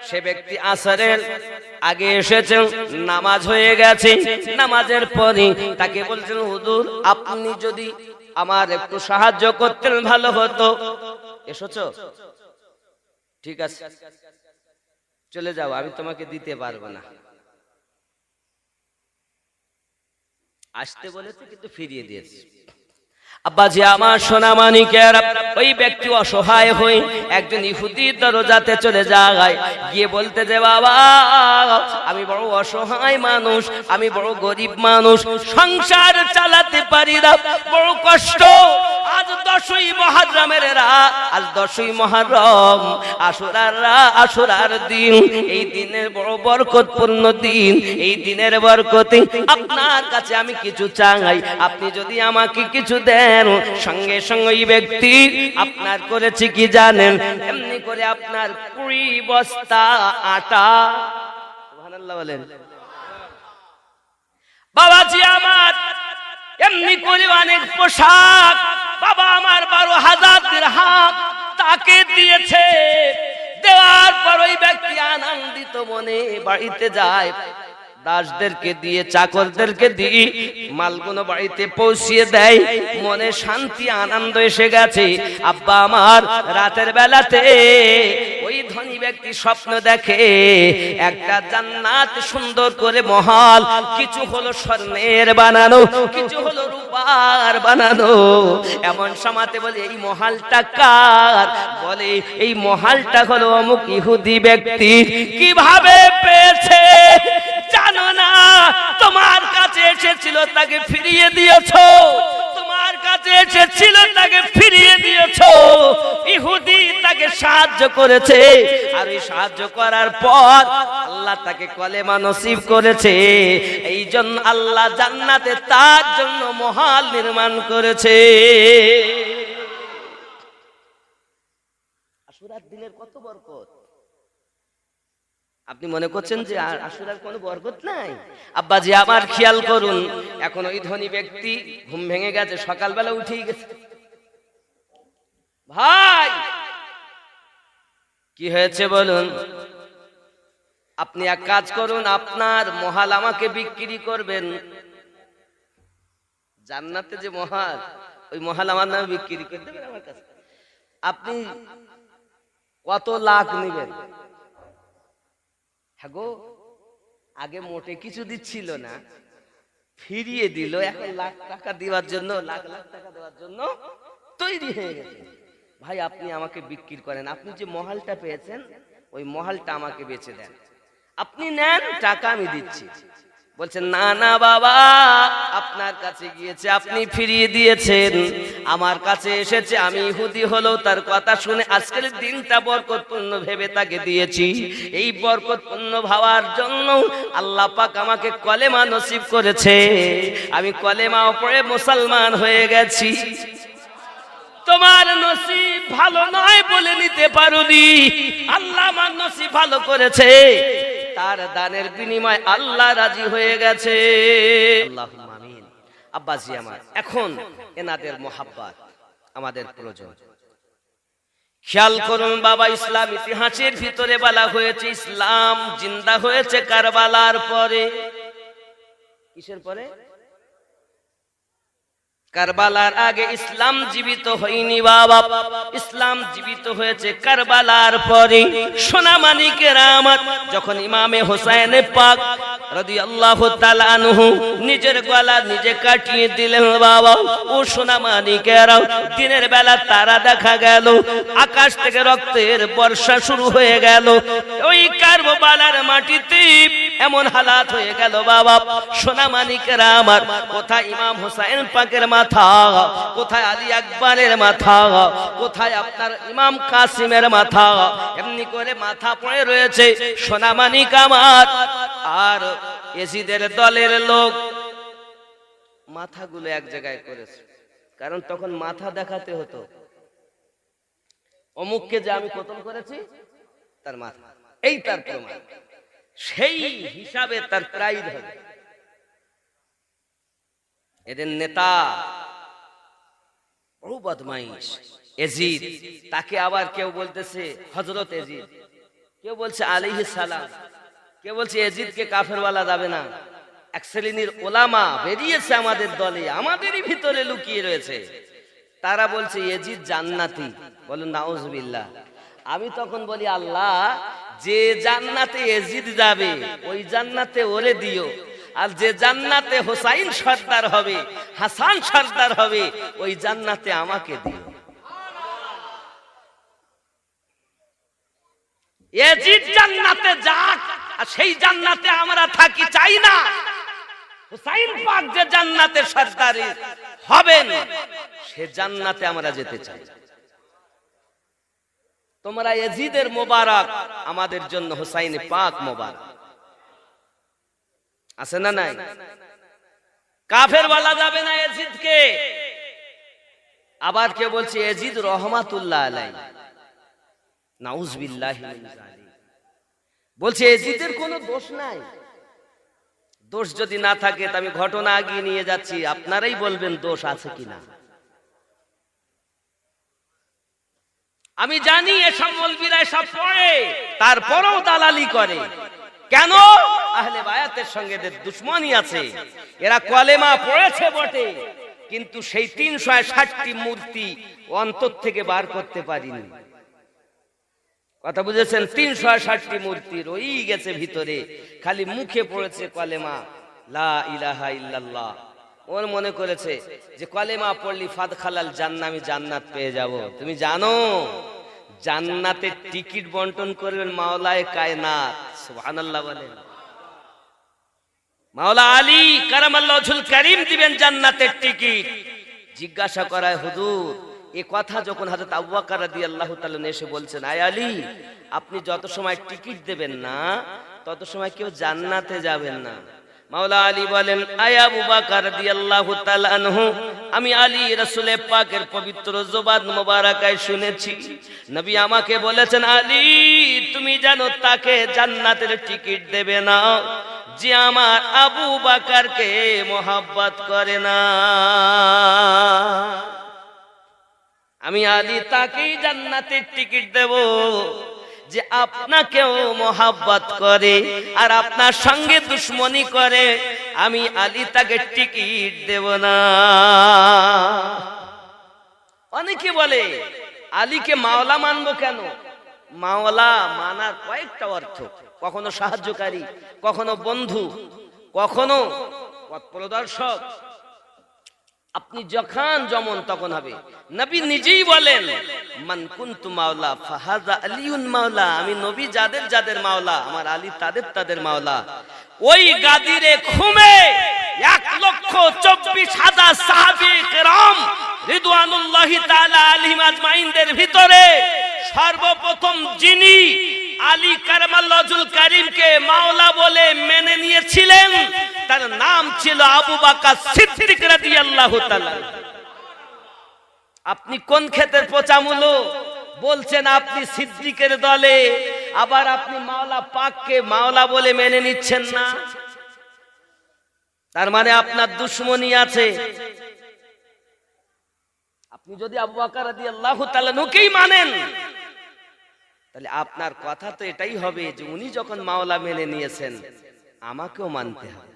সে ব্যক্তি আসরের আগে এসেছেন, নামাজ হয়ে গেছে, নামাজের পরে তাকে বলছেন হুজুর আপনি যদি আমার একটু সাহায্য করতেন ভালো হতো। এসেছো? ঠিক আছে চলে যাও, আমি তোমাকে দিতে পারবো না। আসতে বলেছে কিন্তু ফিরিয়ে দিয়েছে। আব্বাজি আমার সোনা মানিকেরা ওই ব্যক্তি অসহায় হয়ে একজন ইহুদির দরজাতে চলে যায়, গিয়ে বলতে যে বাবা আমি বড় অসহায় মানুষ, আমি বড় গরিব মানুষ, সংসার চালাতে পারি না, বড় কষ্ট। আজ 10ই মুহররমের রাত, আজ 10ই মুহররম আশুরার দিন, এই দিনের বড় বরকতপূর্ণ দিন, এই দিনের বরকতে আপনার কাছে আমি কিছু চাই, আপনি যদি আমাকে কিছু দেন। সঙ্গে সঙ্গে এই ব্যক্তি আপনার করেছে কি জানেন, এমনি করে আপনার 20 বস্তা আটা, সুবহানাল্লাহ বলেন। বাবাজি আমার এমনি করে অনেক পোশাক বাবা আমার 12,000 দিরহাম তাকে দিয়েছে। দেওয়ার পর ওই ব্যক্তি আনন্দিত মনে বাড়িতে যায়, দাসদেরকে দিয়ে চাকরদেরকে দিয়ে মালগুলো বাড়িতে পৌঁছিয়ে দেয়, মনে শান্তি আনন্দ এসে গেছে। আব্বা আমার রাতের বেলাতে ওই ধনী ব্যক্তি স্বপ্ন দেখে একটা জান্নাত সুন্দর করে মহল, কিছু হলো স্বর্ণের বানানো, কিছু হলো রূপার বানানো। এমন সময়তে বলে এই মহলটা কার? বলে এই মহলটা হলো অমুক ইহুদি ব্যক্তি। কিভাবে পেয়েছে জানো না? তোমার কাছে এসেছিল তাকে ফিরিয়ে দিয়েছো, তোমার কাছে এসেছিল তাকে ফিরিয়ে দিয়েছো। ইহুদি তাকে সাহায্য করেছে, আর এই সাহায্য করার পর আল্লাহ তাকে কলেমা নসিব করেছে। এই জন্য আল্লাহ জান্নাতে তার জন্য মহল নির্মাণ করেছে। আশুরার দিনের কত বরকত! আপনি মনে করছেন যে আশুরার কোনো বরকত নাই? আব্বাজি আমার খেয়াল করুন, এখন ওই ধনী ব্যক্তি ঘুম ভেঙে গেছে, সকালবেলা উঠেই গেছে। ভাই কি হয়েছে বলুন? আপনি এক কাজ করুন, আপনার মহাল আমাকে বিক্রি করবেন। জান্নাতে যে মহাল, ওই মহাল আমার নামে বিক্রি করে দেবেন আমার কাছে। আপনি কত লাখ নেবেন? হ্যাঁ গো, আগে মোটে কিছু দিচ্ছিল না, ফিরিয়ে দিল, এখন লাখ টাকা দেওয়ার জন্য, লাখ লাখ টাকা দেওয়ার জন্য তৈরি হয়ে গেছে। ভাই আপনি আমাকে বিক্রি করেন, আপনি যে মহালটা পেয়েছেন ওই মহালটা আমাকে বেচে দেন, আপনি নেন, টাকা আমি দিচ্ছি। বলছেন না না বাবা, আপনার কাছে গিয়েছে, আপনি ফিরিয়ে দিয়েছেন, আমার কাছে এসেছে, আমি ইহুদি হলেও তার কথা শুনে আজকের দিনটা বরকতপূর্ণ ভেবে তাকে দিয়েছি। এই বরকতপূর্ণ ভাবার জন্য আল্লাহ পাক আমাকে কলেমা নসিব করেছে, আমি কলেমা পড়ে মুসলমান হয়ে গেছি। তোমার নসিব ভালো নয় বলে নিতে পারোনি, আল্লাহ আমার নসিব ভালো করেছে, তার দানের বিনিময় আল্লাহ রাজি হয়ে গেছে। আল্লাহুম্মা আমিন। আব্বাজি আমার, এখন এনাদের মোহাব্বত আমাদের প্রয়োজন। খেয়াল করুন বাবা, ইসলাম ইতিহাসের ভিতরে বলা হয়েছে ইসলাম জিন্দা হয়েছে কারবালার পরে। কিসের পরে? কারবালার আগে ইসলাম জীবিত হয়নি বাবা, ইসলাম জীবিত হয়েছে কারবালার পরে। সোনামানি কেরামত যখন ইমামে হোসেন পাক রাদিয়াল্লাহু তাআলা আনহু নিজের গলা নিজে কাটিয়ে দিলেন বাবা, ও সোনামানি কেরাম, দিনের বেলা তারা দেখা গেল, আকাশ থেকে রক্তের বর্ষা শুরু হয়ে গেল। ওই কারবালার মাটিতে এমন হালাত হয়ে গেল বাবা, সোনামানি কেরামত, কোথায় ইমাম হোসেন পাকের মাথা, কোথায় আলী আকবরের মাথা, কোথায় আপনার ইমাম কাসিমের মাথা, এমনি করে মাথা পড়ে রয়েছে সোনামানি কামার। আর ইয়াজিদের দলের লোক মাথাগুলো এক জায়গায় করেছে, কারণ তখন মাথা দেখাতে হতো, অমুককে যে আমি কতল করেছি তার মাথা, এই তার প্রমাণ, সেই হিসাবে তার প্রাইড হবে। এদের নেতা বড় বদমাইশ ইয়াজিদ, তাকে আবার কেউ বলতেছে হযরত ইয়াজিদ, কেউ বলছে আলাইহিস সালাম, কেউ বলছে ইয়াজিদকে কাফের বলা যাবে না। এক শ্রেণীর ওলামা বেরিয়েছে আমাদের দলে, আমাদেরই ভিতরে লুকিয়ে রয়েছে, তারা বলছে ইয়াজিদ জান্নাতি। বলুন নাউজুবিল্লাহ। আমি তখন বলি আল্লাহ, যে জান্নাতে ইয়াজিদ যাবে ওই জান্নাতে ওরে দিও, আর যে জান্নাতে হোসাইন সর্দার হবে, হাসান সর্দার হবে, ওই জান্নাতে আমাকে দিও। ইয়াজিদ জান্নাতে যাক, আর সেই জান্নাতে আমরা থাকি চাই না। হোসাইন পাক যে জান্নাতে সর্দারি হবেন, সে জান্নাতে আমরা যেতে চাই। তোমরা ইয়াজিদের মোবারক, আমাদের জন্য হোসাইন পাক মোবারক। আছে না নাই? কাফের বলা যাবে না ইয়াজিদকে। আবার কে বলছে ইয়াজিদ রহমাতুল্লাহ আলাইহি, নাউজুবিল্লাহি মিন যালিক। বলছে ইয়াজিদের কোনো দোষ নাই। দোষ যদি না থাকে তো আমি ঘটনা আগিয়ে নিয়ে যাচ্ছি, আপনারাই বলবেন দোষ আছে কিনা। আমি জানি এসব মৌলবীরা সব পড়ে, তারপরেও দালালি করে। কেন? আহলে বায়াতের সঙ্গে এদের দুশমনি আছে। এরা কলেমা পড়েছে বটে, কিন্তু সেই ৩৬০টি মূর্তি অন্তর থেকে বার করতে পারিনি। কথা বুঝেছেন? ৩৬০টি মূর্তি রই গেছে ভিতরে, খালি মুখে পড়েছে কলেমা লা ইলাহা ইল্লাল্লাহ। ওর মনে করেছে যে কলেমা পড়লি ফাদখালাল জান্নাহ, আমি জান্নাত পেয়ে যাব। তুমি জানো জান্নাতের টিকিট বন্টন করবেন মাওলায়ে কায়নাত, সুবহানাল্লাহ বলেন। মাওলা আলী কারামাল্লাহু ওয়াজহুল কারীম দিবেন জান্নাতের টিকিট। জিজ্ঞাসা করায় হুজুর, এই কথা যখন হযরত আবু বকর রাদিয়াল্লাহু তাআলা এসে বলছেন, আয় আলী, আপনি যত সময় টিকিট দেবেন না তত সময় কেউ জান্নাতে যাবেন না। মাওলা আলী বলেন, আয় আবু বকর রাদিয়াল্লাহু তাআলা আনহু, আমি আলী রাসূলের পাকের পবিত্র জবান মোবারকায় শুনেছি নবী আমাকে বলেছেন, আলী তুমি জানো তাকে জান্নাতের টিকিট দেবে না যে আমার আবু বকরকে মোহাব্বত করে না। আমি আলী তাকেই জান্নাতের টিকিট দেব যে আপনাকেও মোহাব্বত করে আর আপনার সঙ্গে দুশ্মনী করে। আমি আলী তাকে টিকিট দেব না। অনেকে বলে আলীকে মাওলা মানবো কেন? মাওলা মানার কয়েকটা অর্থ, কখনো সাহায্যকারী, কখনো বন্ধু, কখনো পথ প্রদর্শক। আপনি যখন যেমন তখন হবে। নবী নিজেই বলেন, মান কুনতু মাওলা ফাহাযা আলিউন মাওলা, আমি নবী যাদের যাদের মাওলা, আমার আলী তাদের তাদের মাওলা। ওই গাদিরে খুমে 1,24,000 সাহাবী কেরাম রিদওয়ানুল্লাহি তাআলা আলাইহিম আজমাইনদের ভিতরে সর্বপ্রথম যিনি আলী কারামাল্লাহুল কারীমকে মাওলা বলে মেনে নিয়েছিলেন তার নাম ছিল আবু বকর সিদ্দিক রাদিয়াল্লাহু তাআলা। আপনি কোন ক্ষেতের পচামুলো বলছেন আপনি সিদ্দিকের দলে, আবার আপনি মাওলা পাককে মাওলা বলে মেনে নিচ্ছেন না? তার মানে আপনার দুশ্মনী আছে। আপনি যদি আবু বকর রাদিয়াল্লাহু তাআলা নুকেই মানেন, তাহলে আপনার কথা তো এটাই হবে যে উনি যখন মাওলা মেনে নিয়েছেন আমাকেও মানতে হবে।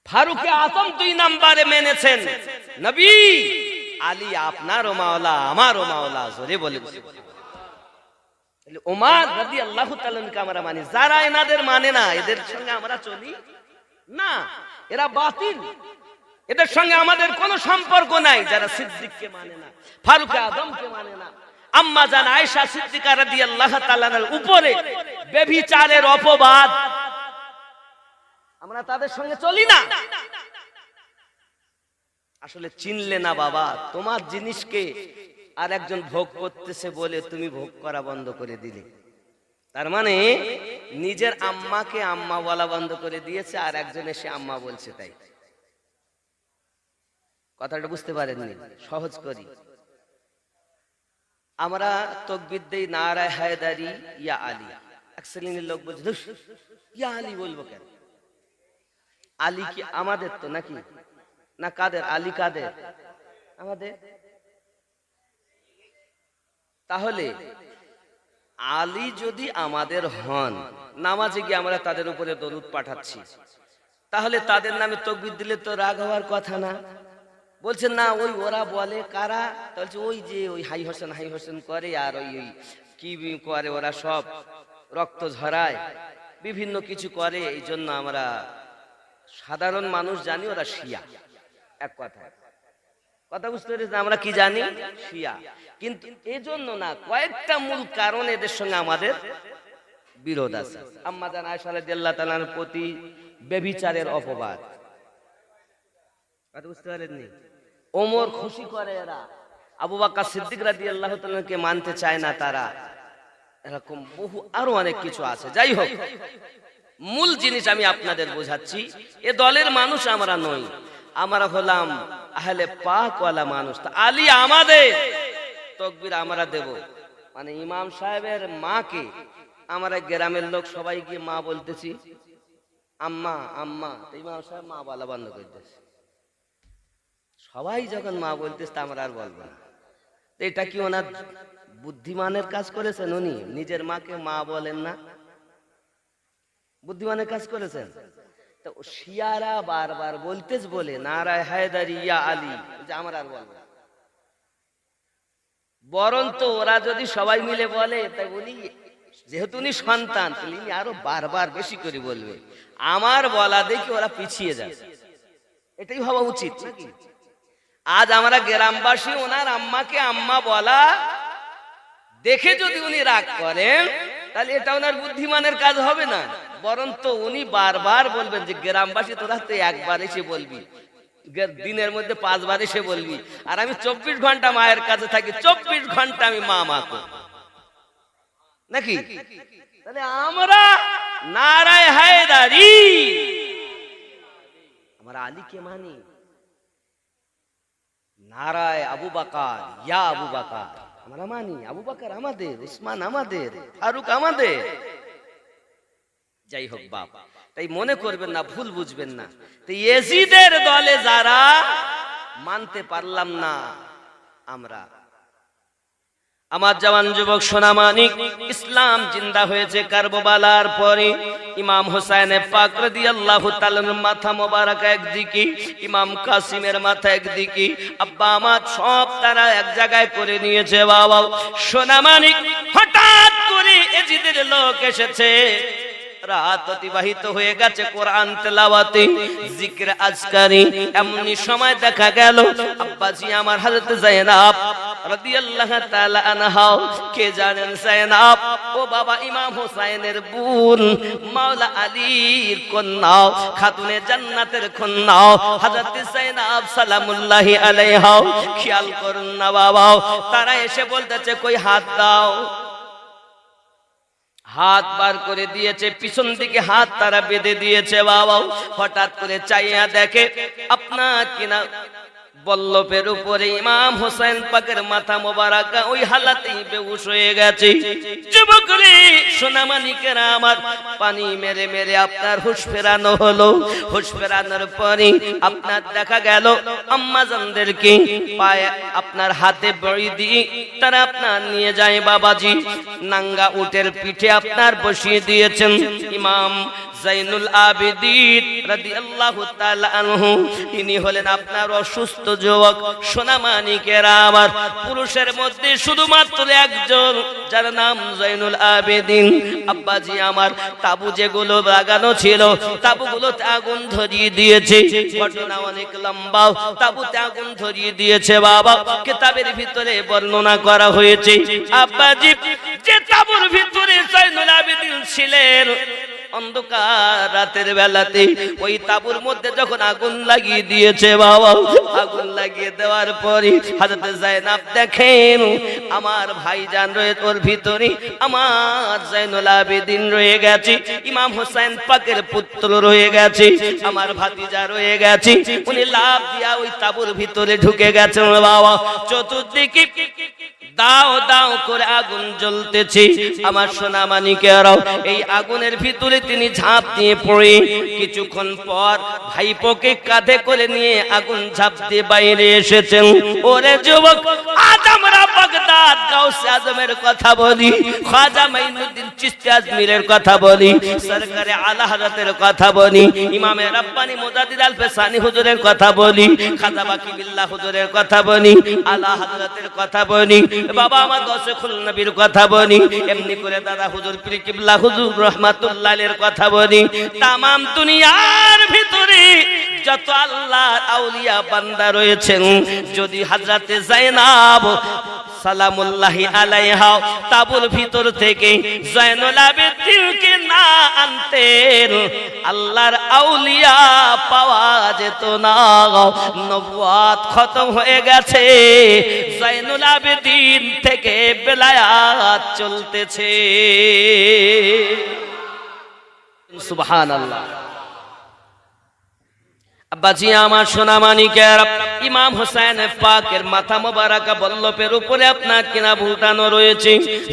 ফারুকে আজম 2 নম্বরে মেনেছেন নবী, আলী আপনারও মাওলা আমারও মাওলা। জোরে বলেন। ওমর রাদিয়াল্লাহু তাআলা কে আমরা মানি। যারা এনাদের মানে না এদের সঙ্গে আমরা চলি না, এরা বাতিল, এদের সঙ্গে আমাদের কোনো সম্পর্ক নাই। যারা সিদ্দিককে মানে না, ফারুকে আজমকে মানে না, আম্মা জান আয়েশা সিদ্দিকা রাদিয়াল্লাহু তাআলার উপরে ব্যভিচারের অপবাদ, আমরা তাদের সঙ্গে চলি না। আসলে চিনলে না বাবা, তোমার জিনিসকে আর একজন ভোগ করতেছে বলে তুমি ভোগ করা বন্ধ করে দিলে। তার মানে নিজের আম্মাকে আম্মা বলা বন্ধ করে দিয়েছে, আর একজন এসে আম্মা বলছে। তাই কথাটা বুঝতে পারেননি? সহজ করি, আমরা তাকবীর দেই নারায়ে হায়দারি ইয়া আলী। এক শ্রেণীর লোক বলছে ইয়া আলী বলবো কেন? আলী কি আমাদের তো নাকি? না কাদের? আলী কাদের? আমাদের। তাহলে আলী যদি আমাদের হন, নামাজে গিয়ে আমরা তাদের উপরে দরুদ পাঠাচ্ছি, তাহলে তাদের নামে তাকবীর দিলে তো রাগ হওয়ার কথা না। বলছেন না ওই ওরা বলে কারা? বলছে ওই যে ওই হাই হোসেন করে, আর ওই কি করে ওরা, সব রক্ত ঝরায়, বিভিন্ন কিছু করে। এই জন্য আমরা সাধারণ মানুষ জানি ওরা শিয়া। এক কথা বুঝতে পেরেছি? আমরা কি জানি? শিয়া। কিন্তু এজন্য না, কয়েকটা মূল কারণ এদের সঙ্গে আমাদের বিরোধ আছে। আম্মা জান আয়েশা রাদিয়াল্লাহু তাআলার প্রতি ব্যভিচারের অপবাদ, কথা বুঝতে পারেননি? ওমর খুশি করে এরা, আবু বকর সিদ্দিক রাদিয়াল্লাহু তাআলাকে মানতে চায় না তারা, এরকম বহু আরো অনেক কিছু আছে। যাই হোক, মূল জিনিস আমি আপনাদের বোঝাচ্ছি, এ দলের মানুষ আমরা নই, আমরা হলাম আহলে পাক ওয়ালা মানুষ। তা আলী আমাদের, তাকবীর আমরা দেব। মানে ইমাম সাহেবের মাকে আমরা গ্রামের লোক সবাই গিয়ে মা বলতেছি, আম্মা আম্মা, ইমাম সাহেব মা বলা বন্ধ করে দিয়েছে। সবাই যখন মা বলতেছে তা আমরা আর বলবো না। এটা কি ওনার বুদ্ধিমানের কাজ করেছেন? উনি নিজের মাকে মা বলেন না, বুদ্ধিমানের কাজ করেছেন। তো শিয়ারা বারবার বলতেছ বলে নারায়ে হায়দারি ইয়া আলী, যে আমরা আর বলবো না। বরঞ্চ ওরা যদি সবাই মিলে বলে, তাই উনি যেহেতু উনি সন্তান, তিনি আরো বারবার বেশি করে বলবে। আমার বলা দেখি ওরা পিছিয়ে যায়, এটাই হওয়া উচিত নাকি? আজ আমরা গ্রামবাসী ওনার আম্মাকে আম্মা বলা দেখে যদি উনি রাগ করেন, তাহলে এটা ওনার বুদ্ধিমানের কাজ হবে না। বরঞ্চ উনি বারবার বলবেন যে গ্রামবাসী তোরা তো একবার এসে বলবি, দিনের মধ্যে 5 বার এসে বলবি, আর আমি 24 ঘন্টা মায়ের কাছে থাকি, 24 ঘন্টা আমি মা করি নাকি? তাহলে আমরা নারায়ে হায়দারি আমরা আলীকে মানি। নারায় আবু বকর, ইয়া আবু বকর, আমরা মানি। আবু বকর আমাদের, উসমান আমাদের, ফারুক আমাদের। যাই হোক বাপ, তাই মনে করবেন না, ভুল বুঝবেন না। তো ইয়েজিদের দলে যারা মানতে পারলাম না আমরা, আমার জওয়ান যুবক সোনামানিক, ইসলাম জিন্দা হয়েছে কারবালার পরে। ইমাম হোসেন পাক রাদিয়াল্লাহু তাআলার মাথা মোবারক একদিকে, ইমাম কাসিমের মাথা একদিকে, আব্বা আমার সব তারা এক জায়গায় করে নিয়েছে। বাবা সোনামানিক, হঠাৎ করে এজিদের লোক এসেছে। রাত অতিবাহিত হয়ে গেছে কোরআন তেলাওয়াতে, জিকির আজকারি। এমনি সময় দেখা গেল আব্বাজি আমার হযরত যায়েনব রাদিয়াল্লাহু তাআলা আনহা, কে জানেন যায়েনব? ও বাবা ইমাম হোসেনের বোন, মাওলা আলীর কন্যা, খাতুনে জান্নাতের কন্যা হযরত যায়েনব সালামুল্লাহি আলাইহা। খেয়াল করুন না বাবা, তারা এসে বলতেছে কই হাত দাও। হাত বার করে দিয়েছে, পিছন দিকে হাত তারা বেঁধে দিয়েছে। বাবা হঠাৎ করে চাইয়া দেখে আপনার কিনা বল্লভের উপরে ইমাম হোসেন পাকের মাথা মোবারক ওই হালাতেই বেহুশ হয়ে গেছে। যুবক রে সোনামানিকেরা আমার, পানি মেরে মেরে আপনার হুঁশ ফেরানো হলো। হুঁশ ফেরানোর পরে আপনার দেখা গেল আম্মাজানদেরকে পায়ে আপনার হাতে বড়ি দিয়ে তারা আপনার নিয়ে যায় বাবাজি। নাঙ্গা উটের পিঠে আপনার বসিয়ে দিয়েছেন ইমাম জাইনুল আবেদিন রাদিয়াল্লাহু তাআলা আনহু। ইনি হলেন আপনার অসুস্থ যুবক। সোনামানিকেরা আমার, পুরুষের মধ্যে শুধুমাত্র একজন, যার নাম জাইনুল আবেদিন। আব্বাজি আমার, তাবু যেগুলো লাগানো ছিল তাবুগুলোতে আগুন ধরিয়ে দিয়েছে। ঘটনা অনেক লম্বা, তাবুতে আগুন ধরিয়ে দিয়েছে বাবা। কিতাবের ভিতরে বর্ণনা করা হয়েছে আব্বাজি যে তাবুর ভিতরে জাইনুল আবেদিন ছিলেন, অন্ধকার রাতের বেলাতে ওই তাবুর মধ্যে যখন আগুন লাগিয়ে দিয়েছে বাবা, আগুন লাগিয়ে দেওয়ার পরে হযরত যায়েনব দেখেন আমার ভাইজান রয়েছে ওর ভিতরে, আমার জাইনুল আবেদিন রয়ে গেছে, ইমাম হোসেন পাকের পুত্র রয়ে গেছে, আমার ভাতিজা রয়ে গেছে। উনি লাফ দিয়া ওই তাবুর ভিতরে ঢুকে গেছেন বাবা। চতুর্দিকে দাও দাও করে আগুন জ্বলতেছে। আমার সোনামানিকেরাও এই আগুনের ভিতরে তিনি ঝাঁপ দিয়ে পড়ে কিছুক্ষণ পর ভাইপোকে কাঁধে করে নিয়ে আগুন ঝাঁপ দিয়ে বাইরে এসেছেন। ওরে যুবক, আজ আমরা বাগদাদ গাউসে আজমের কথা বলি, খাজা মাইনুদ্দিন চিশতি আজমিরের কথা বলি, সরকারে আলা হযরতের কথা বলি, ইমামে রাব্বানি মুজাদ্দিদ আল ফেসানি হুজুরের কথা বলি, খাজা বাকি বিল্লাহ হুজুরের কথা বলি, আলা হযরতের কথা বলি, বাবা আমার গৌসুল নবীর কথা বলি, এমনি করে দাদা হুজুর পীর কিবলা হুজুর রাহমাতুল্লাহ আলাইহির কথা বলি। তাম দুনিয়ার ভিতরে যত আল্লাহর আউলিয়া বান্দা রয়েছেন, যদি হযরতে যায়েনব সালামুল্লাহি আলাইহা তাবুর ভিতর থেকে জাইনুল আবেদিনকে না আনতেন, আল্লাহর আউলিয়া পাওয়া যেত না। নবুয়াত খতম হয়ে গেছে, জাইনুল আবেদিন থেকে বেলায়াত চলতেছে। সুবহানাল্লাহ। আব্বাজি আমার সোনামানিকের, ইমাম হোসেন পাকের মাথা মোবারক বল্লভের উপরে আপনার কিনা ভুটানো রয়েছে।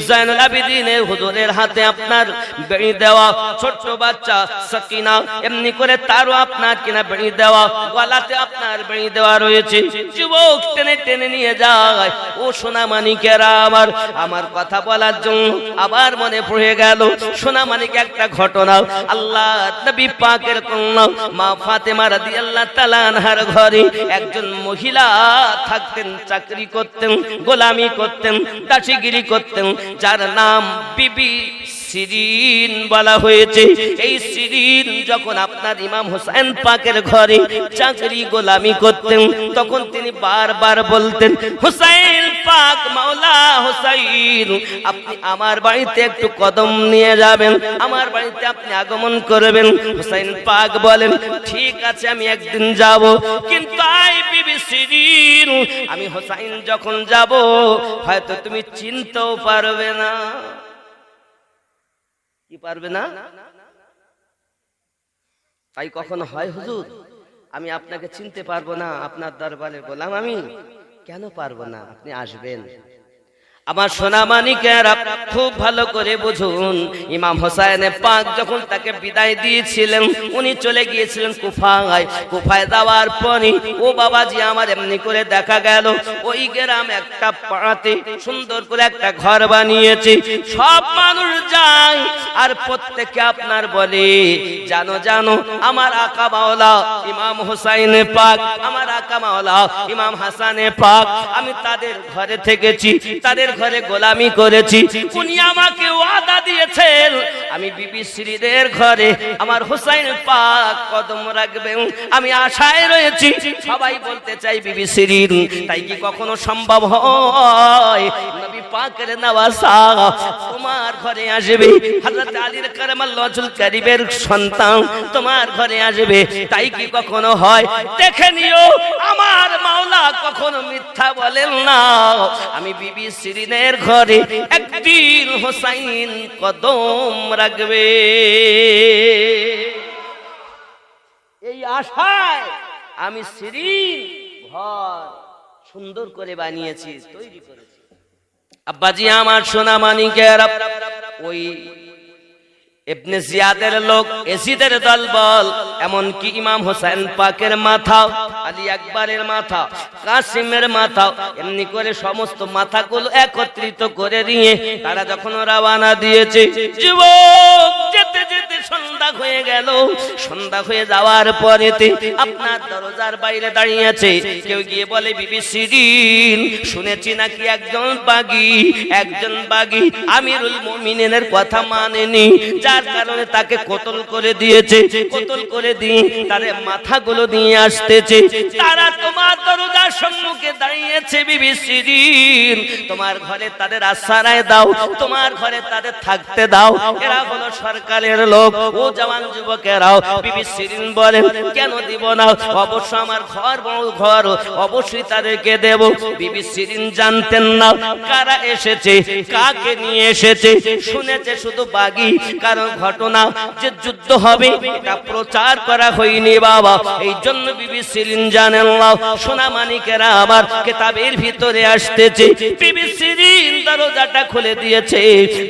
জাইনুল আবেদিনের হুজুরের হাতে আপনার বেড়ি দেওয়া, ছোট্ট বাচ্চা সাকিনা এমনি করে তারও আপনার কিনা বেড়ি দেওয়া, গলাতে আপনার বেড়ি দেওয়া রয়েছে। যুবক টেনে টেনে নিয়ে যায়। ও সোনামানিকেরা আমার, আমার কথা বলার জন্য আবার মনে পড়ে গেল সোনামানিক একটা ঘটনা। আল্লাহ নবী পাকের কন্যা মা ফাতেমা রাদিয়াল্লাহু তাআলা আনহার ঘরে একজন মহিলা থাকতেন, চাকরি করতেন, গোলামি করতেন, দাসীগিরি করতেন, যার নাম বিবি সিরিন বলা হয়েছে। এই সিরিন যখন আপনার ইমাম হোসেন পাকের ঘরে চাকরি গোলামি করতেন, তখন তিনি বারবার বলতেন, হোসেন পাক, মাওলা হোসেন, আপনি আমার বাড়িতে একটু কদম নিয়ে যাবেন, আমার বাড়িতে আপনি আগমন করবেন। হোসেন পাক বলেন, ঠিক আছে আমি একদিন যাব, কিন্তু আই বিবি সিরিন, আমি হোসেন যখন যাব হয়তো তুমি চিনতেও পারবে না। কি পারবে না? তাই কখনো হয় হুজুর? আমি আপনাকে চিনতে পারবো না, আপনার দরবারে গোলাম আমি, কেন পারবো না? আপনি আসবেন। আমার সোনা মানিকেরা খুব ভালো করে বুঝুন, ইমাম হোসেন পাক যখন তাকে বিদায় দিয়েছিলেন, উনি চলে গিয়েছিলেন কুফায়। কুফায় যাওয়ার পরে ও বাবাজি আমার এমনি করে দেখা গেল ওই গ্রাম একটা পাড়াতে সুন্দর করে একটা ঘর বানিয়েছে। সব মানুষ যায় আর প্রত্যেকে আপনার বলে, জানো জানো আমার আকা মাওলা ইমাম হোসেন পাক, আমার আকা মাওলা ইমাম হাসান পাক, আমি তাদের ঘরে থেকেছি, তাদের ঘরে গোলামি করেছি। উনি আমাকে ওয়াদা দিয়েছেন আমি বিবি শ্রীদের ঘরে আমার হোসেন পাক কদম রাখবেন, আমি আশায় রয়েছি। সবাই বলতে চাই বিবি শ্রীর, তাই কি কখনো সম্ভব হয় নবী পাকের নওয়াসা তোমার ঘরে আসবে? হযরত আলীর কারামাল্লাহুল কারীমের সন্তান তোমার ঘরে আসবে, তাই কি কখনো হয়? দেখে নিও আমার মাওলা কখনো মিথ্যা বলেন না। আমি বিবি শ্রীনের ঘরে একদিন হোসেন কদম রাখবে, এই আশায় আমি শ্রীর ঘর সুন্দর করে বানিয়েছি, তৈরি করেছি। আব্বাজি আমার সোনা মানিকেরা, ওই ইবনে জিয়াদের লোক, এজিদের দলবল, এমনকি ইমাম হোসেন পাকের মাথা, আলী আকবরের মাথা, কাসিমের মাথা, এমনি করে সমস্ত মাথাগুলো একত্রিত করে নিয়ে তারা যখন রওনা দিয়েছে, যুবক যেতে যেতে সন্ধ্যা হয়ে গেল। সন্ধ্যা হয়ে যাওয়ার পরেতে আপনার দরজার বাইরে দাঁড়িয়ে আছে। কেউ গিয়ে বলে, বিবি শিরিন, শুনেছি নাকি একজন বাগী আমিরুল মুমিনিনের কথা মানেনি, যার কারণে তাকে কতল করে দিয়েছে। কতল করে দিয়ে তাদের মাথাগুলো দিয়ে আসতেছে। তারা তোমার দরজার সম্মুখে দাঁড়িয়েছে। বিবি শিরিন, তোমার ঘরে তাদের আশ্রয় দাও, তোমার ঘরে তাদের থাকতে দাও। এরা হলো সরকারের লোক। ও জওয়ান যুবকেরাও, বিবি শিরিন বলেন, কেন দিব না? অবশ্য আমার ঘর বড় ঘর, অবশ্যই তাদেরকে দেব। বিবি শিরিন জানতেন না কারা এসেছে, কাকে নিয়ে এসেছে। শুনেছে শুধু বাগী, কারণ ঘটনা যে যুদ্ধ হবে এটা প্রচার করা হয়নি বাবা। এই জন্য বিবি শিরিন জানেন না। সোনা মানিকেরা আমার কিতাবের ভিতরে আসতেছে। বিবি শিরিন দরজাটা খুলে দিয়েছে।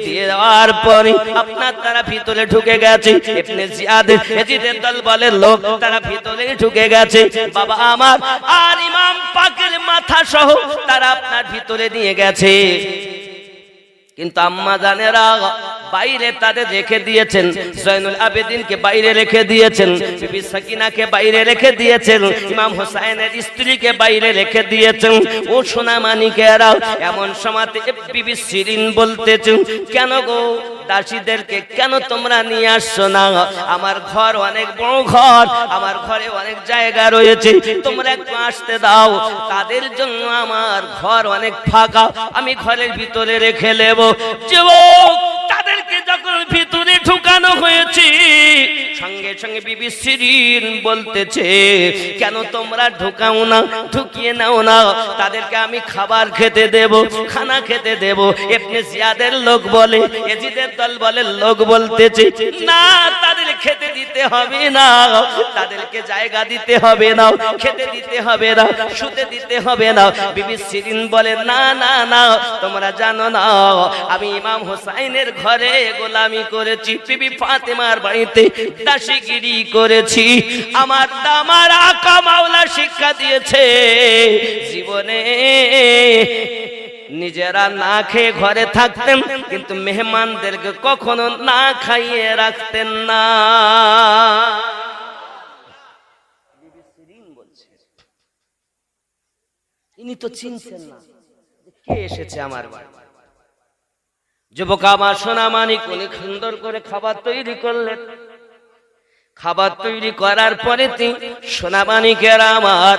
দিয়ে দেওয়ার পরে আপনার তারা ভিতরে ঢুকে গেছে। ইবনে জিয়াদ এজিদের দলবলের লোক তারা ভিতরে ঢুকে গেছে বাবা আমার। আর ইমাম পাকের মাথা সহ তারা আপনার ভিতরে নিয়ে গেছে। কিন্তু আম্মা জানেরা বাইরে তাদের রেখে দিয়েছেন। জয়নুল আবেদিনকে বাইরে রেখে দিয়েছেন, বিবি সাকিনাকে বাইরে রেখে দিয়েছেন, ইমাম হোসেনের স্ত্রীকে বাইরে রেখে দিয়েছেন। ও সোনা মানিকেরা, এমন সময়তে বিবি শিরিন বলতেছেন, কেন গো দাসীদেরকে কেন তোমরা নিয়ে আসছো না? আমার ঘর অনেক বড় ঘর, আমার ঘরে অনেক জায়গা রয়েছে, তোমরা একটু আসতে দাও। তাদের জন্য আমার ঘর অনেক ফাঁকা, আমি ঘরের ভিতরে রেখে নেব। যুবক তাদেরকে যখন ভিতরে ঢুকানো হয়েছে, সঙ্গে সঙ্গে বিবি শিরিন বলতেছে, কেন তোমরা ঢুকাও না, ঢুকিয়ে নাও না, তাদেরকে আমি খাবার খেতে দেব, খানা খেতে দেব। ইবনে জিয়াদের লোক বলে, এজিদের দলবলের লোক বলতেছে, না তাদের খেতে দিতে হবে না, তাদেরকে জায়গা দিতে হবে না, খেতে দিতে হবে না, শুতে দিতে হবে না। বিবি শিরিন বলে, না না না, তোমরা জানো না আমি ইমাম হোসেনের ঘরে গোলামি করেছি, বিবি ফাতেমার বাড়িতে দাসীগিরি করেছি। আমার দামার আকা মাওলা শিক্ষা দিয়েছে, জীবনে নিজেরা না খেয়ে ঘরে থাকতেন, কিন্তু মেহমানদেরকে কখনো না খাইয়ে রাখতেন না। ইনি তো চিনছেন না কে এসেছে আমার বাড়ি। যুবক আমার সোনা মানিক, উনি সুন্দর করে খাবার তৈরি করলেন। খাবার তৈরি করার পরে সোনা মানিকেরা আমার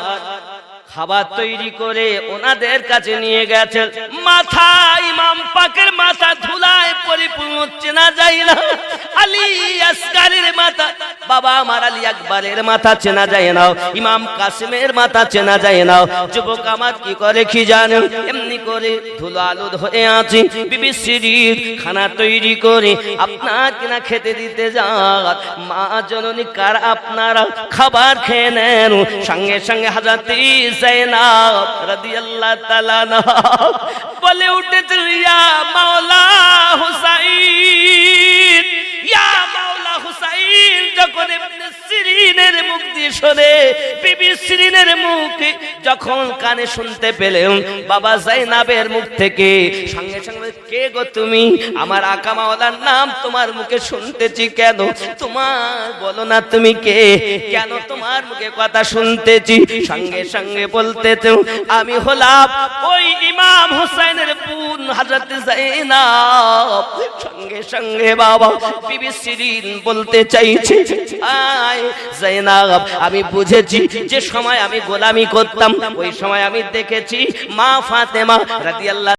খাবার তৈরি করে ওনাদের কাছে নিয়ে গেছেন। মাথা ইমাম পাকের মাথা ধুলায় পরিপূর্ণ, চেনা যায় না। আলী আসগারের মাথা, বাবা আমার আলী আকবরের মাথা চেনা যায় না, ইমাম কাসিমের মাথা চেনা যায় না। যুবক আমার কি করে কি জানেন, এমনি করে ধুলো আলুদ হয়ে আছে, বিবি সিরিন খানা তৈরি করে আপনার কিনা খেতে দিতে যান। মা জননী কার আপনারা খাবার খেয়ে নেন, সঙ্গে সঙ্গে হযরত যায়েনব রাদিয়াল্লাহু তাআলা বলে উঠেছে, ইয়া মাওলা হুসাইন, ইয়া মাওলা হুসাইন। যখন ইবনে সিরিনের মুখ দিয়ে শুনে, বিবি সিরিনের মুখে যখন কানে শুনতে পেলেন বাবা যায়েনবের মুখ থেকে, সঙ্গে সঙ্গে কে গো তুমি? আমার আকা মাওলার নাম তোমার মুখে শুনতেছি। কেন তোমার বলো না তুমি কে? কেন তোমার মুখে কথা শুনতেছি? সঙ্গে সঙ্গে বলতেছে, আমি হলাম ওই ইমাম হুসাইনের বোন হযরত যায়েনব। সঙ্গে সঙ্গে বাবা বিবি সিরিন বলতে চাইছে, আয় যায়েনব, আমি বুঝেছি যে সময় আমি গোলামি করতাম ওই সময় আমি দেখেছি মা ফাতেমা রাদিয়াল্লাহু